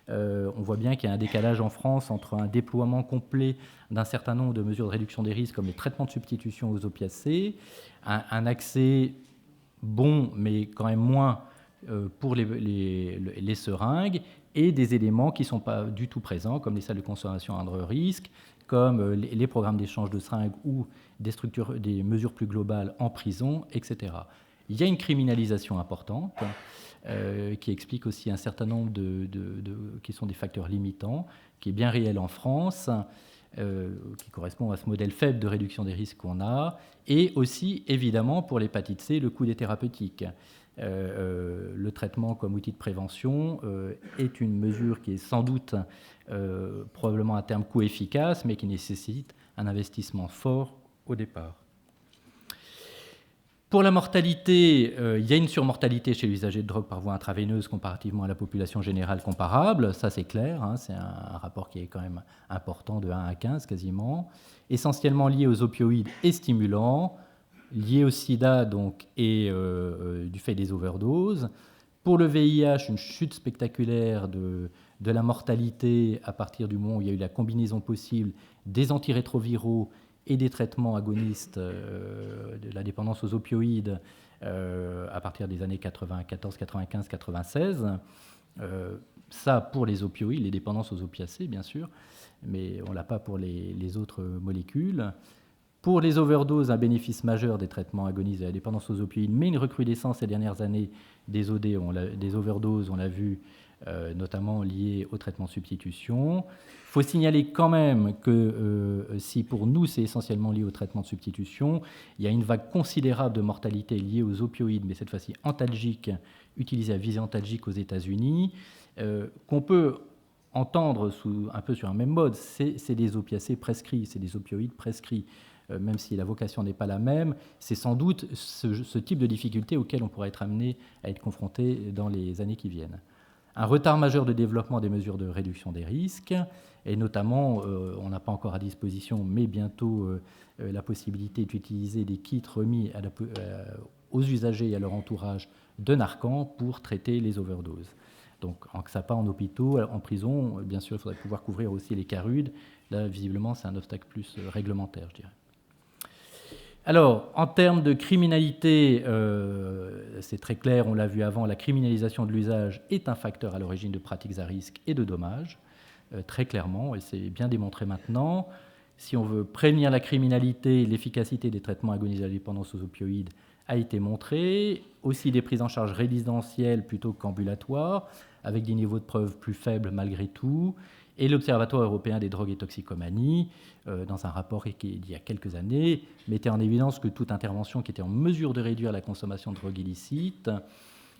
On voit bien qu'il y a un décalage en France entre un déploiement complet d'un certain nombre de mesures de réduction des risques, comme les traitements de substitution aux opiacés, un accès bon, mais quand même moins pour les seringues, et des éléments qui ne sont pas du tout présents, comme les salles de consommation à moindre risque, comme les programmes d'échange de seringues ou des mesures plus globales en prison, etc. Il y a une criminalisation importante qui explique aussi un certain nombre qui sont des facteurs limitants, qui est bien réel en France, qui correspond à ce modèle faible de réduction des risques qu'on a, et aussi, évidemment, pour l'hépatite C, le coût des thérapeutiques. Le traitement comme outil de prévention est une mesure qui est sans doute probablement à terme coût efficace, mais qui nécessite un investissement fort au départ. Pour la mortalité, il y a une surmortalité chez l'usager de drogue par voie intraveineuse comparativement à la population générale comparable, ça c'est clair, hein, c'est un rapport qui est quand même important de 1 à 15 quasiment, essentiellement lié aux opioïdes et stimulants, lié au sida donc, et du fait des overdoses. Pour le VIH, une chute spectaculaire de la mortalité à partir du moment où il y a eu la combinaison possible des antirétroviraux et des traitements agonistes de la dépendance aux opioïdes à partir des années 94, 95, 96. Ça pour les opioïdes, les dépendances aux opiacés bien sûr, mais on ne l'a pas pour les autres molécules. Pour les overdoses, un bénéfice majeur des traitements agonistes de la dépendance aux opioïdes, mais une recrudescence ces dernières années des OD, des overdoses, on l'a vu, notamment liées au traitement de substitution. Il faut signaler quand même que si pour nous c'est essentiellement lié au traitement de substitution, il y a une vague considérable de mortalité liée aux opioïdes, mais cette fois-ci antalgiques, utilisés à visée antalgique aux États-Unis, qu'on peut entendre un peu sur un même mode. C'est des opiacés prescrits, c'est des opioïdes prescrits. Même si la vocation n'est pas la même, c'est sans doute ce type de difficulté auquel on pourrait être amené à être confronté dans les années qui viennent. Un retard majeur de développement des mesures de réduction des risques, et notamment, on n'a pas encore à disposition, mais bientôt la possibilité d'utiliser des kits remis aux usagers et à leur entourage de Narcan pour traiter les overdoses. Donc, en XAPA, en hôpitaux, en prison, bien sûr, il faudrait pouvoir couvrir aussi les carudes. Là, visiblement, c'est un obstacle plus réglementaire, je dirais. Alors, en termes de criminalité, c'est très clair, on l'a vu avant, la criminalisation de l'usage est un facteur à l'origine de pratiques à risque et de dommages, très clairement, et c'est bien démontré maintenant. Si on veut prévenir la criminalité, l'efficacité des traitements agonisés à la dépendance aux opioïdes a été montrée, aussi des prises en charge résidentielles plutôt qu'ambulatoires, avec des niveaux de preuve plus faibles malgré tout, et l'Observatoire européen des drogues et toxicomanies, dans un rapport d'il y a quelques années, mettait en évidence que toute intervention qui était en mesure de réduire la consommation de drogue illicite,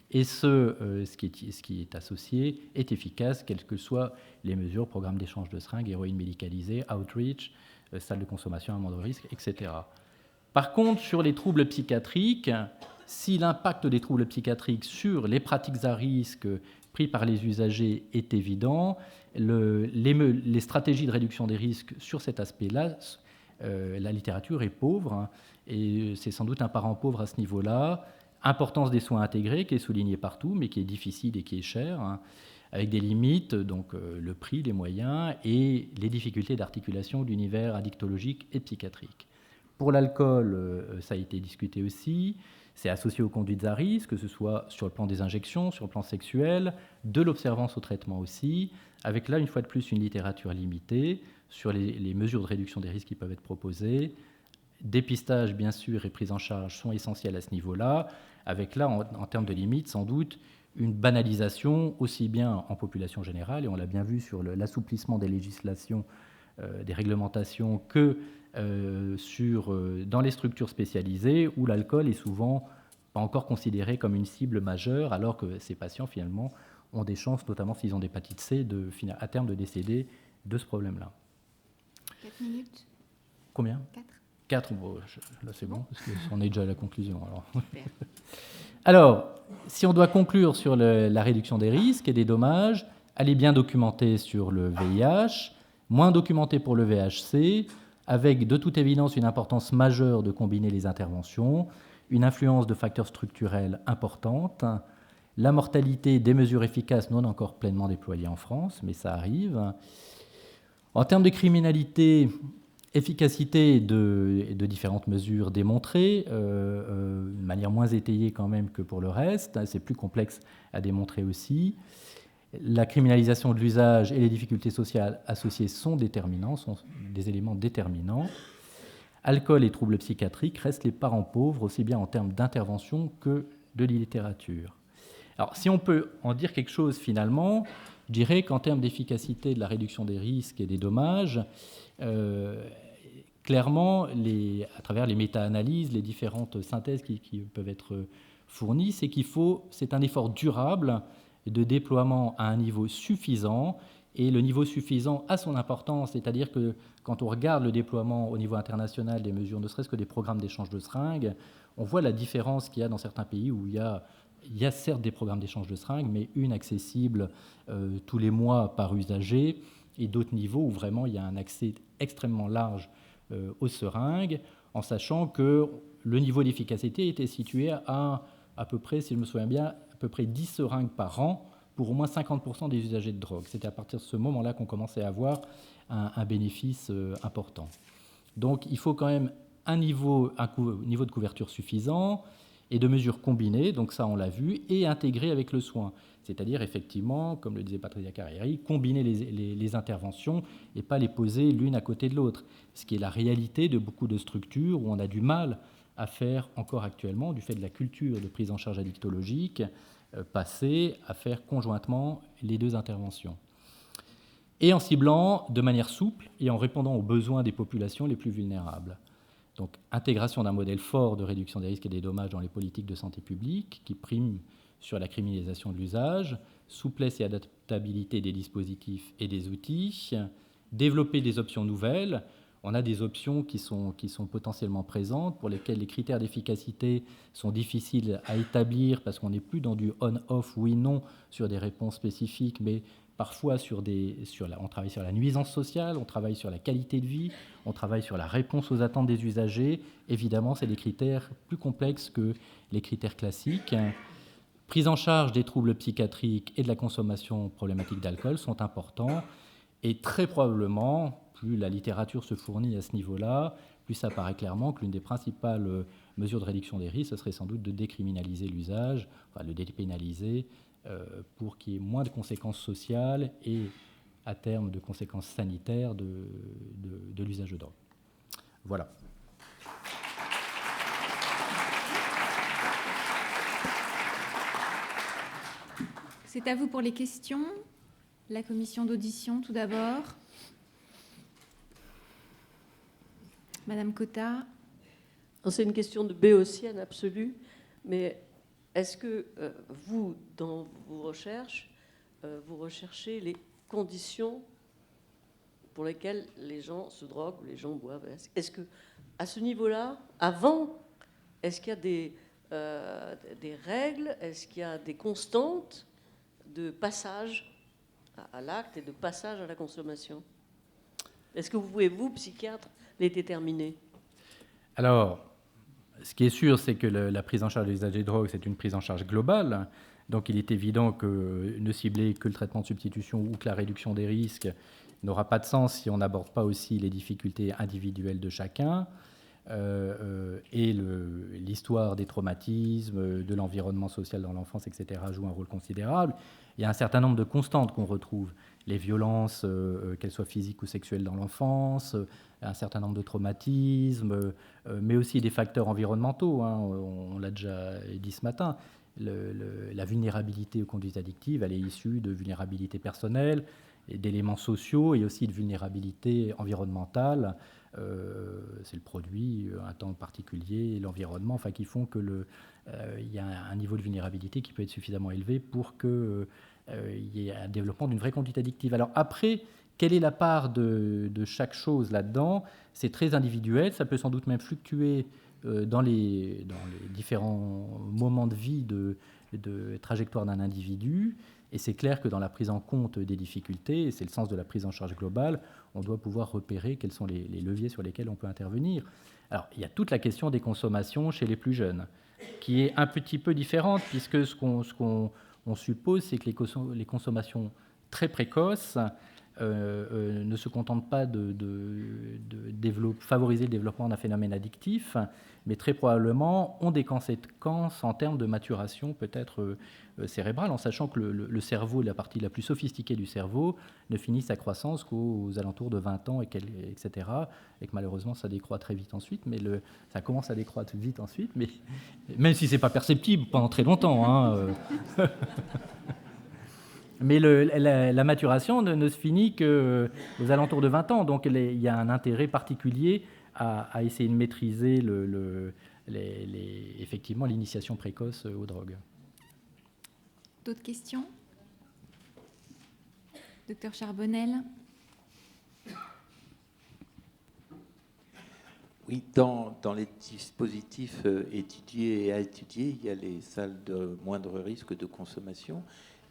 et ce qui est associé, est efficace, quelles que soient les mesures, programme d'échange de seringues, héroïne médicalisée, outreach, salle de consommation à moindre risque, etc. Par contre, sur les troubles psychiatriques, si l'impact des troubles psychiatriques sur les pratiques à risque pris par les usagers est évident, les stratégies de réduction des risques sur cet aspect-là, la littérature est pauvre, hein, et c'est sans doute un parent pauvre à ce niveau-là. Importance des soins intégrés qui est soulignée partout, mais qui est difficile et qui est cher, hein, avec des limites, donc le prix, les moyens et les difficultés d'articulation de l'univers addictologique et psychiatrique. Pour l'alcool, ça a été discuté aussi. C'est associé aux conduites à risque, que ce soit sur le plan des injections, sur le plan sexuel, de l'observance au traitement aussi, avec là, une fois de plus, une littérature limitée sur les mesures de réduction des risques qui peuvent être proposées. Dépistage, bien sûr, et prise en charge sont essentiels à ce niveau-là, avec là, en termes de limites, sans doute, une banalisation aussi bien en population générale, et on l'a bien vu sur l'assouplissement des législations, des réglementations, que dans les structures spécialisées où l'alcool est souvent pas encore considéré comme une cible majeure, alors que ces patients, finalement, ont des chances, notamment s'ils ont des hépatites C, à terme de décéder de ce problème-là. 4 minutes. Combien ? 4. 4, bon, là c'est bon, parce qu'on est déjà à la conclusion. Alors, si on doit conclure sur la réduction des risques et des dommages, elle est bien documentée sur le VIH, moins documentée pour le VHC, avec de toute évidence une importance majeure de combiner les interventions, une influence de facteurs structurels importante, La mortalité, des mesures efficaces non encore pleinement déployées en France, mais ça arrive. En termes de criminalité, efficacité de différentes mesures démontrées, de manière moins étayée quand même que pour le reste, c'est plus complexe à démontrer aussi. La criminalisation de l'usage et les difficultés sociales associées sont déterminants, sont des éléments déterminants. Alcool et troubles psychiatriques restent les parents pauvres, aussi bien en termes d'intervention que de littérature. Alors, si on peut en dire quelque chose finalement, je dirais qu'en termes d'efficacité de la réduction des risques et des dommages, clairement, à travers les méta-analyses, les différentes synthèses qui peuvent être fournies, c'est un effort durable de déploiement à un niveau suffisant. Et le niveau suffisant a son importance, c'est-à-dire que quand on regarde le déploiement au niveau international des mesures, ne serait-ce que des programmes d'échange de seringues, on voit la différence qu'il y a dans certains pays où il y a certes des programmes d'échange de seringues, mais une accessible tous les mois par usager, et d'autres niveaux où vraiment il y a un accès extrêmement large aux seringues, en sachant que le niveau d'efficacité était situé à peu près, si je me souviens bien, à peu près 10 seringues par an pour au moins 50% des usagers de drogue. C'était à partir de ce moment-là qu'on commençait à avoir un bénéfice important. Donc il faut quand même un niveau de couverture suffisant et de mesures combinées, donc ça on l'a vu, et intégrées avec le soin. C'est-à-dire effectivement, comme le disait Patricia Carrieri, combiner les interventions et pas les poser l'une à côté de l'autre, ce qui est la réalité de beaucoup de structures où on a du mal à faire encore actuellement, du fait de la culture de prise en charge addictologique, passer à faire conjointement les deux interventions. Et en ciblant de manière souple et en répondant aux besoins des populations les plus vulnérables. Donc, intégration d'un modèle fort de réduction des risques et des dommages dans les politiques de santé publique qui prime sur la criminalisation de l'usage, souplesse et adaptabilité des dispositifs et des outils, développer des options nouvelles. On a des options qui sont potentiellement présentes, pour lesquelles les critères d'efficacité sont difficiles à établir parce qu'on n'est plus dans du on-off, oui-non, sur des réponses spécifiques, mais parfois on travaille sur la nuisance sociale, on travaille sur la qualité de vie, on travaille sur la réponse aux attentes des usagers. Évidemment, c'est des critères plus complexes que les critères classiques. Prise en charge des troubles psychiatriques et de la consommation problématique d'alcool sont importants, et très probablement, plus la littérature se fournit à ce niveau-là, plus ça paraît clairement que l'une des principales mesures de réduction des risques, ce serait sans doute de décriminaliser l'usage, enfin le dépénaliser, pour qu'il y ait moins de conséquences sociales et, à terme, de conséquences sanitaires de l'usage de drogue. Voilà. C'est à vous pour les questions. La commission d'audition, tout d'abord. Madame Cotta. C'est une question de béotienne absolue, mais est-ce que vous, dans vos recherches, vous recherchez les conditions pour lesquelles les gens se droguent ou les gens boivent? Est-ce que, à ce niveau-là, avant, est-ce qu'il y a des règles, est-ce qu'il y a des constantes de passage à l'acte et de passage à la consommation? Est-ce que vous pouvez, vous, psychiatre, les déterminer? Alors, ce qui est sûr, c'est que la prise en charge des usagers de drogue, c'est une prise en charge globale. Donc il est évident que ne cibler que le traitement de substitution ou que la réduction des risques n'aura pas de sens si on n'aborde pas aussi les difficultés individuelles de chacun. Et l'histoire des traumatismes, de l'environnement social dans l'enfance, etc., joue un rôle considérable. Il y a un certain nombre de constantes qu'on retrouve. Les violences, qu'elles soient physiques ou sexuelles dans l'enfance, un certain nombre de traumatismes, mais aussi des facteurs environnementaux. On l'a déjà dit ce matin. La vulnérabilité aux conduites addictives, elle est issue de vulnérabilité personnelle, d'éléments sociaux et aussi de vulnérabilité environnementale. C'est le produit, un temps particulier, l'environnement, enfin, qui font que y a un niveau de vulnérabilité qui peut être suffisamment élevé pour qu'il y ait un développement d'une vraie conduite addictive. Alors après, quelle est la part de chaque chose là-dedans? C'est très individuel, ça peut sans doute même fluctuer dans les différents moments de vie de trajectoire d'un individu. Et c'est clair que dans la prise en compte des difficultés, et c'est le sens de la prise en charge globale, on doit pouvoir repérer quels sont les leviers sur lesquels on peut intervenir. Alors, il y a toute la question des consommations chez les plus jeunes. qui est un petit peu différente, puisque ce qu'on suppose, c'est que les consommations très précoces ne se contentent pas de favoriser le développement d'un phénomène addictif, mais très probablement ont des conséquences en termes de maturation peut-être cérébrale, en sachant que le cerveau, la partie la plus sophistiquée du cerveau, ne finit sa croissance qu'aux alentours de 20 ans, etc. Et que malheureusement, ça décroît très vite ensuite, mais ça commence à décroître vite ensuite, mais même si ce n'est pas perceptible pendant très longtemps. Hein, Mais la maturation ne se finit qu'aux alentours de 20 ans. Donc il y a un intérêt particulier à essayer de maîtriser effectivement l'initiation précoce aux drogues. D'autres questions? Docteur Charbonnel? Oui, dans les dispositifs étudiés et à étudier, il y a les salles de moindre risque de consommation.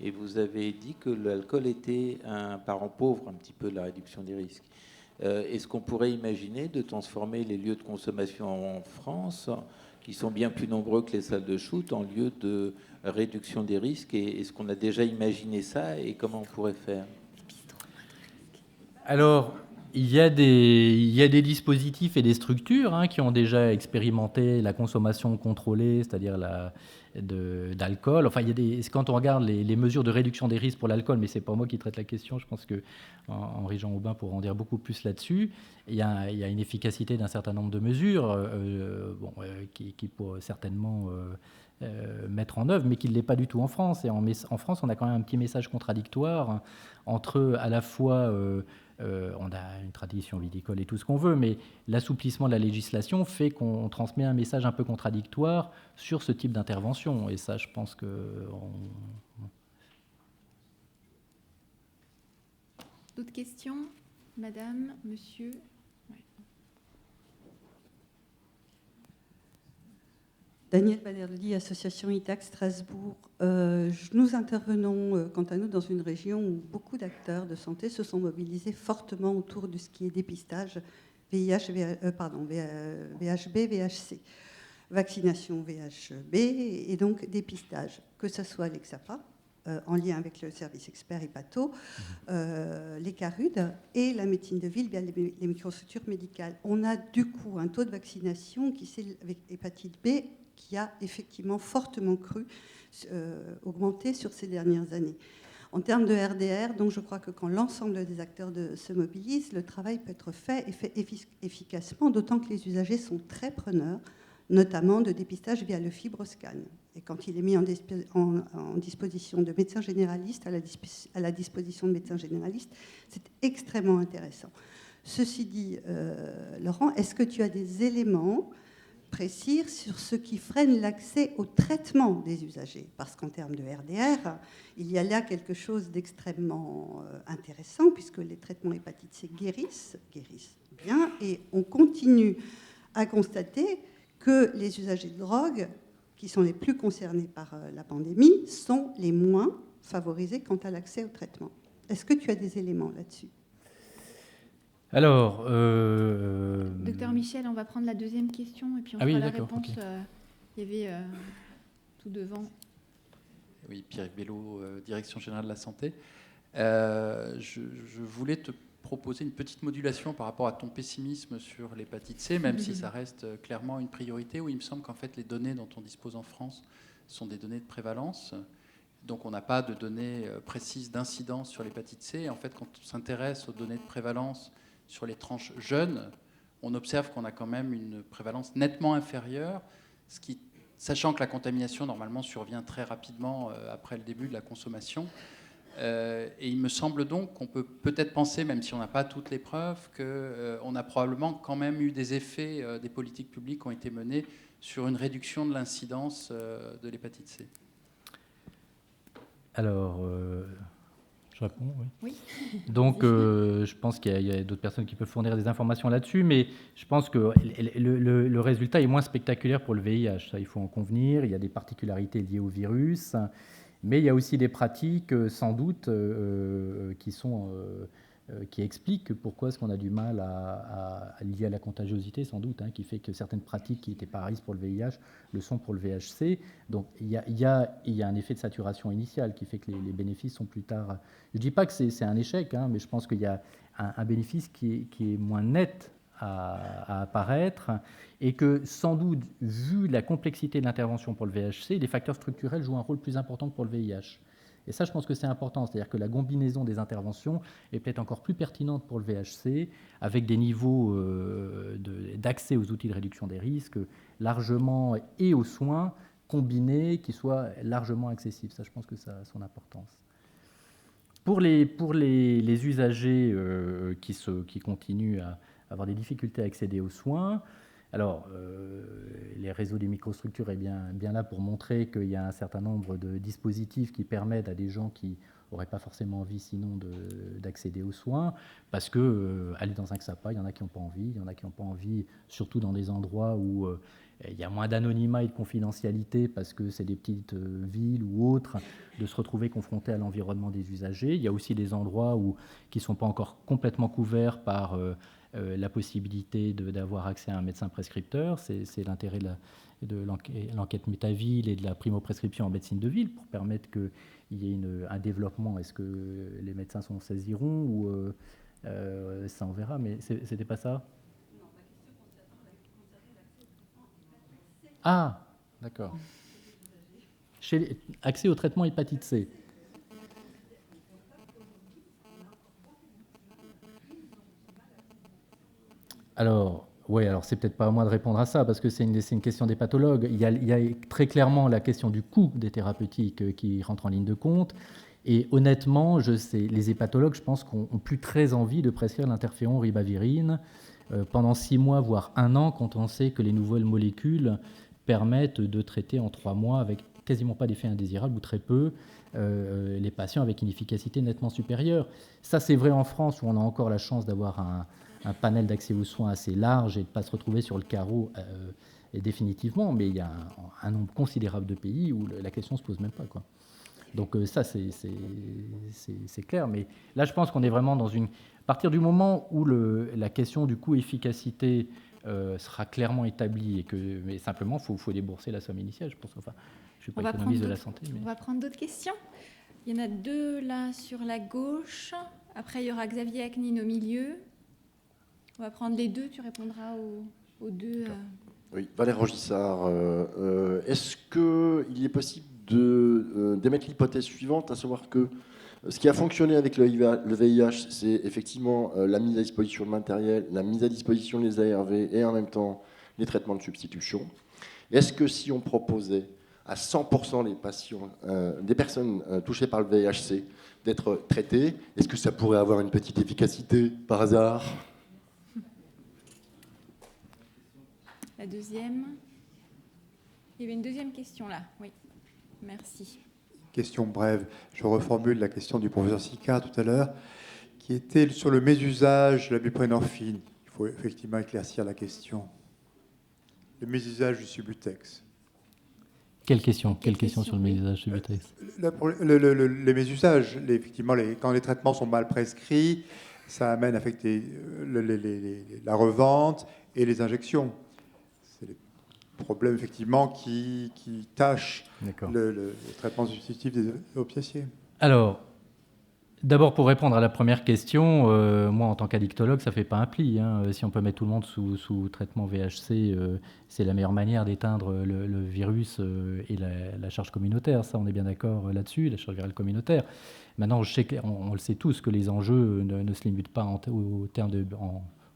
Et vous avez dit que l'alcool était un parent pauvre un petit peu de la réduction des risques. Est-ce qu'on pourrait imaginer de transformer les lieux de consommation en France, qui sont bien plus nombreux que les salles de shoot, en lieu de réduction des risques? Et est-ce qu'on a déjà imaginé ça et comment on pourrait faire? Alors, il y a des dispositifs et des structures qui ont déjà expérimenté la consommation contrôlée, c'est-à-dire d'alcool. Enfin, quand on regarde les mesures de réduction des risques pour l'alcool, mais c'est pas moi qui traite la question, je pense que Henri-Jean Aubin pourra en dire beaucoup plus là-dessus. Il y a une efficacité d'un certain nombre de mesures qui pourraient certainement mettre en œuvre, mais qui ne l'est pas du tout en France. Et en France, on a quand même un petit message contradictoire entre à la fois... on a une tradition viticole et tout ce qu'on veut, mais l'assouplissement de la législation fait qu'on transmet un message un peu contradictoire sur ce type d'intervention. Et ça, je pense que... D'autres questions? Madame, monsieur? Daniel Baderli, association ITAC Strasbourg. Nous intervenons, quant à nous, dans une région où beaucoup d'acteurs de santé se sont mobilisés fortement autour de ce qui est dépistage VHB, VHC, vaccination VHB et donc dépistage, que ce soit l'Exapa, en lien avec le service expert Hepato, les CARUD et la médecine de ville via les microstructures médicales. On a du coup un taux de vaccination qui, avec hépatite B, qui a effectivement fortement augmenté sur ces dernières années. En termes de RDR, donc je crois que quand l'ensemble des acteurs se mobilisent, le travail peut être fait et fait efficacement, d'autant que les usagers sont très preneurs, notamment de dépistage via le fibroscan. Et quand il est mis en disposition de médecins généralistes, à la disposition de médecins généralistes, c'est extrêmement intéressant. Ceci dit, Laurent, est-ce que tu as des éléments précis sur ce qui freine l'accès au traitement des usagers? Parce qu'en termes de RDR, il y a là quelque chose d'extrêmement intéressant, puisque les traitements hépatite C guérissent bien, et on continue à constater que les usagers de drogue, qui sont les plus concernés par la pandémie, sont les moins favorisés quant à l'accès au traitement. Est-ce que tu as des éléments là-dessus? Alors... Docteur Michel, on va prendre la deuxième question et puis on fera la réponse. Okay. Il y avait tout devant. Oui, Pierre Bello, Direction Générale de la Santé. Je voulais te proposer une petite modulation par rapport à ton pessimisme sur l'hépatite C, même si ça reste clairement une priorité, où il me semble qu'en fait les données dont on dispose en France sont des données de prévalence. Donc on n'a pas de données précises d'incidence sur l'hépatite C. Et en fait, quand on s'intéresse aux données de prévalence sur les tranches jeunes, on observe qu'on a quand même une prévalence nettement inférieure, sachant que la contamination normalement survient très rapidement après le début de la consommation. Et il me semble donc qu'on peut peut-être penser, même si on n'a pas toutes les preuves, qu'on a probablement quand même eu des effets des politiques publiques qui ont été menées sur une réduction de l'incidence de l'hépatite C. Alors, je réponds, oui. Donc, je pense qu'il y a d'autres personnes qui peuvent fournir des informations là-dessus, mais je pense que le résultat est moins spectaculaire pour le VIH. Ça, il faut en convenir. Il y a des particularités liées au virus, mais il y a aussi des pratiques, sans doute, qui sont qui explique pourquoi est-ce qu'on a du mal à lier à la contagiosité, sans doute, qui fait que certaines pratiques qui n'étaient pas à risque pour le VIH le sont pour le VHC. Donc il y a un effet de saturation initiale qui fait que les bénéfices sont plus tard. Je ne dis pas que c'est un échec, mais je pense qu'il y a un bénéfice qui est moins net à apparaître, et que sans doute, vu la complexité de l'intervention pour le VHC, les facteurs structurels jouent un rôle plus important que pour le VIH. Et ça, je pense que c'est important, c'est-à-dire que la combinaison des interventions est peut-être encore plus pertinente pour le VHC, avec des niveaux d'accès aux outils de réduction des risques largement, et aux soins combinés qui soient largement accessibles. Ça, je pense que ça a son importance. Pour les usagers qui continuent à avoir des difficultés à accéder aux soins, alors, les réseaux des microstructures est bien là pour montrer qu'il y a un certain nombre de dispositifs qui permettent à des gens qui n'auraient pas forcément envie sinon d'accéder aux soins, parce que aller dans un XAPA, il y en a qui n'ont pas envie, il y en a qui n'ont pas envie, surtout dans des endroits où il y a moins d'anonymat et de confidentialité, parce que c'est des petites villes ou autres, de se retrouver confrontés à l'environnement des usagers. Il y a aussi des endroits qui ne sont pas encore complètement couverts par la possibilité d'avoir accès à un médecin prescripteur. C'est l'intérêt de l'enquête Métaville et de la primo-prescription en médecine de ville pour permettre qu'il y ait un développement. Est-ce que les médecins s'en saisiront ou ça on verra, mais c'était pas ça? Non, ma question concernait l'accès au traitement. Ah, d'accord. Accès au traitement hépatite C. Alors, oui, alors c'est peut-être pas à moi de répondre à ça, parce que c'est une question des pathologues. Il y a très clairement la question du coût des thérapeutiques qui rentre en ligne de compte. Et honnêtement, les hépatologues, je pense, n'ont plus très envie de prescrire l'interféron ribavirine pendant 6 mois, voire 1 an, quand on sait que les nouvelles molécules permettent de traiter en 3 mois avec quasiment pas d'effet indésirable ou très peu les patients avec une efficacité nettement supérieure. Ça, c'est vrai en France, où on a encore la chance d'avoir un panel d'accès aux soins assez large et de ne pas se retrouver sur le carreau définitivement, mais il y a un nombre considérable de pays où la question ne se pose même pas, quoi. Donc ça, c'est clair. Mais là, je pense qu'on est vraiment dans une... À partir du moment où la question du coût-efficacité sera clairement établie, mais simplement, il faut débourser la somme initiale, je pense. Enfin, je ne suis pas économiste de la santé. Mais... On va prendre d'autres questions. Il y en a 2 là sur la gauche. Après, il y aura Xavier Acnine au milieu. On va prendre les 2, tu répondras aux 2. Oui, Valère Rogissard, est-ce qu'il est possible d'émettre l'hypothèse suivante, à savoir que ce qui a fonctionné avec le VIH, c'est effectivement la mise à disposition de matériel, la mise à disposition des ARV et en même temps les traitements de substitution. Est-ce que si on proposait à 100% des patients, des personnes touchées par le VIH-C d'être traitées, est-ce que ça pourrait avoir une petite efficacité par hasard ? La deuxième. Il y avait une deuxième question là. Oui, merci. Question brève. Je reformule la question du professeur Sica tout à l'heure, qui était sur le mésusage de la buprenorphine. Il faut effectivement éclaircir la question. Le mésusage du Subutex. Quelle question sur le mésusage du Subutex? Les mésusages, effectivement, quand les traitements sont mal prescrits, ça amène à affecter la revente et les injections. C'est les problèmes, effectivement, qui tâchent le traitement substitutif des opiacés. Alors, d'abord, pour répondre à la première question, moi, en tant qu'addictologue, ça ne fait pas un pli. Si on peut mettre tout le monde sous traitement VHC, c'est la meilleure manière d'éteindre le virus et la charge communautaire. Ça, on est bien d'accord là-dessus, la charge virale communautaire. Maintenant, je sais on le sait tous que les enjeux ne se limitent pas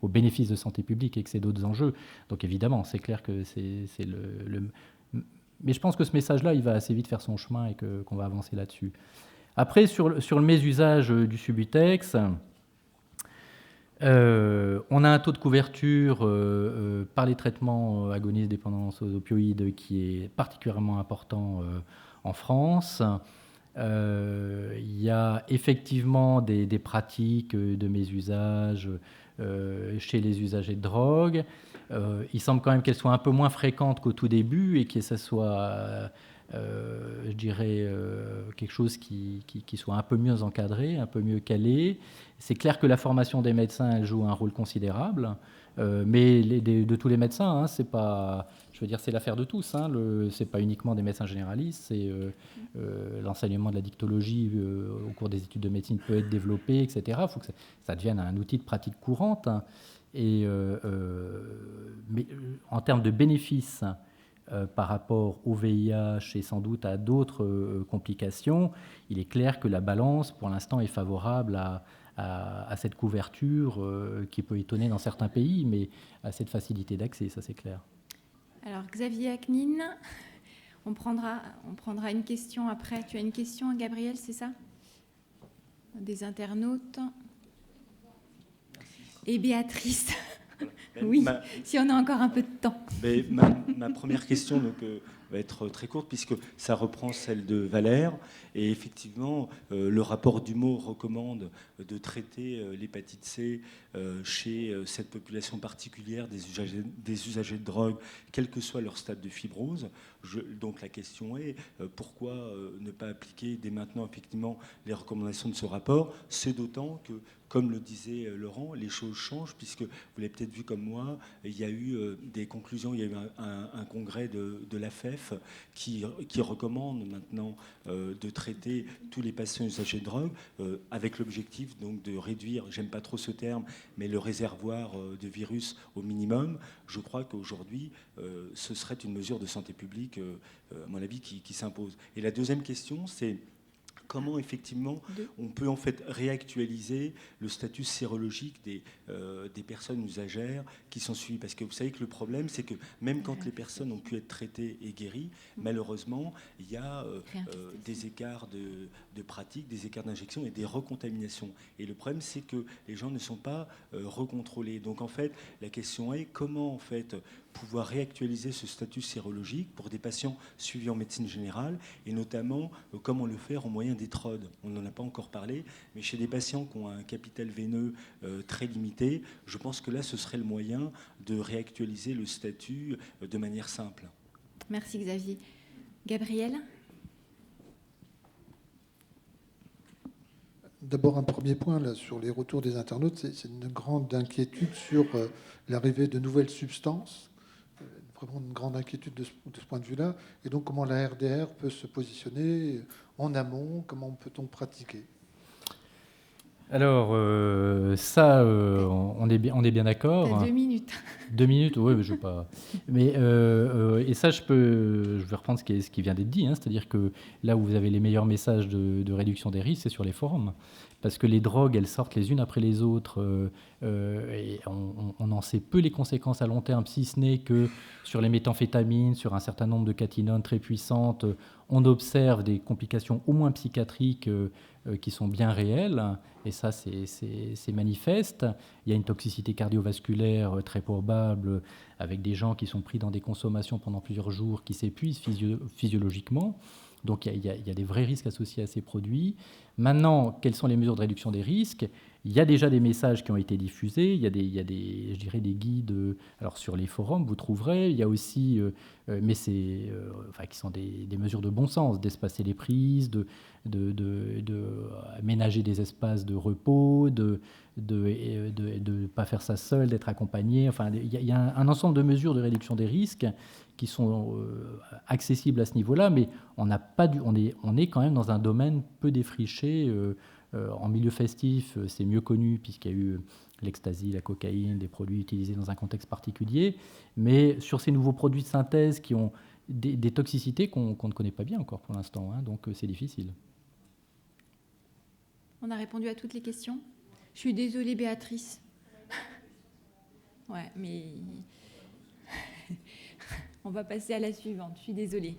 au bénéfice de santé publique et que c'est d'autres enjeux. Donc évidemment, c'est clair que c'est Mais je pense que ce message-là, il va assez vite faire son chemin et qu'on va avancer là-dessus. Après, sur le mésusage du Subutex, on a un taux de couverture par les traitements agonistes dépendance aux opioïdes qui est particulièrement important en France. Il y a effectivement des pratiques de mésusage chez les usagers de drogue. Il semble quand même qu'elles soient un peu moins fréquentes qu'au tout début et que ça soit je dirais, quelque chose qui soit un peu mieux encadré, un peu mieux calé. C'est clair que la formation des médecins, elle joue un rôle considérable, mais de tous les médecins, hein, c'est pas, je veux dire, c'est l'affaire de tous. Hein, c'est pas uniquement des médecins généralistes, c'est l'enseignement de la dictologie au cours des études de médecine peut être développé, etc. Il faut que ça devienne un outil de pratique courante. Hein, mais en termes de bénéfices, par rapport au VIH et sans doute à d'autres complications, il est clair que la balance, pour l'instant, est favorable à cette couverture qui peut étonner dans certains pays, mais à cette facilité d'accès, ça c'est clair. Alors Xavier Aknin, on prendra une question après. Tu as une question, Gabriel, c'est ça? Des internautes. Et Béatrice. Oui, si on a encore un peu de temps. Ma première question va être très courte puisque ça reprend celle de Valère. Et effectivement, le rapport Dumont recommande de traiter l'hépatite C chez cette population particulière des usagers de drogue, quel que soit leur stade de fibrose. Donc la question est, pourquoi ne pas appliquer dès maintenant effectivement les recommandations de ce rapport? C'est d'autant que, comme le disait Laurent, les choses changent, puisque vous l'avez peut-être vu comme moi, il y a eu des conclusions, il y a eu un congrès de l'AFEF qui recommande maintenant de traiter tous les patients usagers de drogue, avec l'objectif donc de réduire, j'aime pas trop ce terme, mais le réservoir de virus au minimum. Je crois qu'aujourd'hui, ce serait une mesure de santé publique, à mon avis, qui s'impose. Et la deuxième question, c'est comment effectivement on peut en fait réactualiser le statut sérologique des personnes usagères qui sont suivies. Parce que vous savez que le problème, c'est que même quand les personnes ont pu être traitées et guéries, malheureusement, il y a des écarts de pratique, des écarts d'injection et des recontaminations. Et le problème, c'est que les gens ne sont pas recontrôlés. Donc en fait, la question est comment en fait pouvoir réactualiser ce statut sérologique pour des patients suivis en médecine générale, et notamment comment le faire au moyen des TROD. On n'en a pas encore parlé, mais chez des patients qui ont un capital veineux très limité, je pense que là, ce serait le moyen de réactualiser le statut de manière simple. Merci Xavier. Gabriel ? D'abord, un premier point là, sur les retours des internautes, c'est une grande inquiétude sur l'arrivée de nouvelles substances. Vraiment une grande inquiétude de ce point de vue-là. Et donc, comment la RDR peut se positionner en amont? Comment peut-on pratiquer? Alors, on est bien d'accord. T'as 2 minutes. 2 minutes, oui, je ne veux pas. Mais, et ça, je vais reprendre ce qui vient d'être dit, hein, c'est-à-dire que là où vous avez les meilleurs messages de réduction des risques, c'est sur les forums. Parce que les drogues, elles sortent les unes après les autres, et on en sait peu les conséquences à long terme, si ce n'est que sur les méthamphétamines, sur un certain nombre de catinones très puissantes, on observe des complications au moins psychiatriques qui sont bien réelles, et ça c'est manifeste. Il y a une toxicité cardiovasculaire très probable avec des gens qui sont pris dans des consommations pendant plusieurs jours, qui s'épuisent physiologiquement. Donc il y a des vrais risques associés à ces produits. Maintenant, quelles sont les mesures de réduction des risques? Il y a déjà des messages qui ont été diffusés, il y a des, je dirais, des guides. Alors sur les forums, vous trouverez. Il y a aussi, mais c'est, qui sont des mesures de bon sens, d'espacer les prises, de aménager des espaces de repos, de pas faire ça seul, d'être accompagné. Enfin, il y a un ensemble de mesures de réduction des risques qui sont accessibles à ce niveau-là, mais on est quand même dans un domaine peu défriché. En milieu festif, c'est mieux connu puisqu'il y a eu l'ecstasy, la cocaïne, des produits utilisés dans un contexte particulier. Mais sur ces nouveaux produits de synthèse qui ont des toxicités qu'on ne connaît pas bien encore pour l'instant, hein, donc c'est difficile. On a répondu à toutes les questions. Je suis désolée, Béatrice. Ouais, mais on va passer à la suivante. Je suis désolée.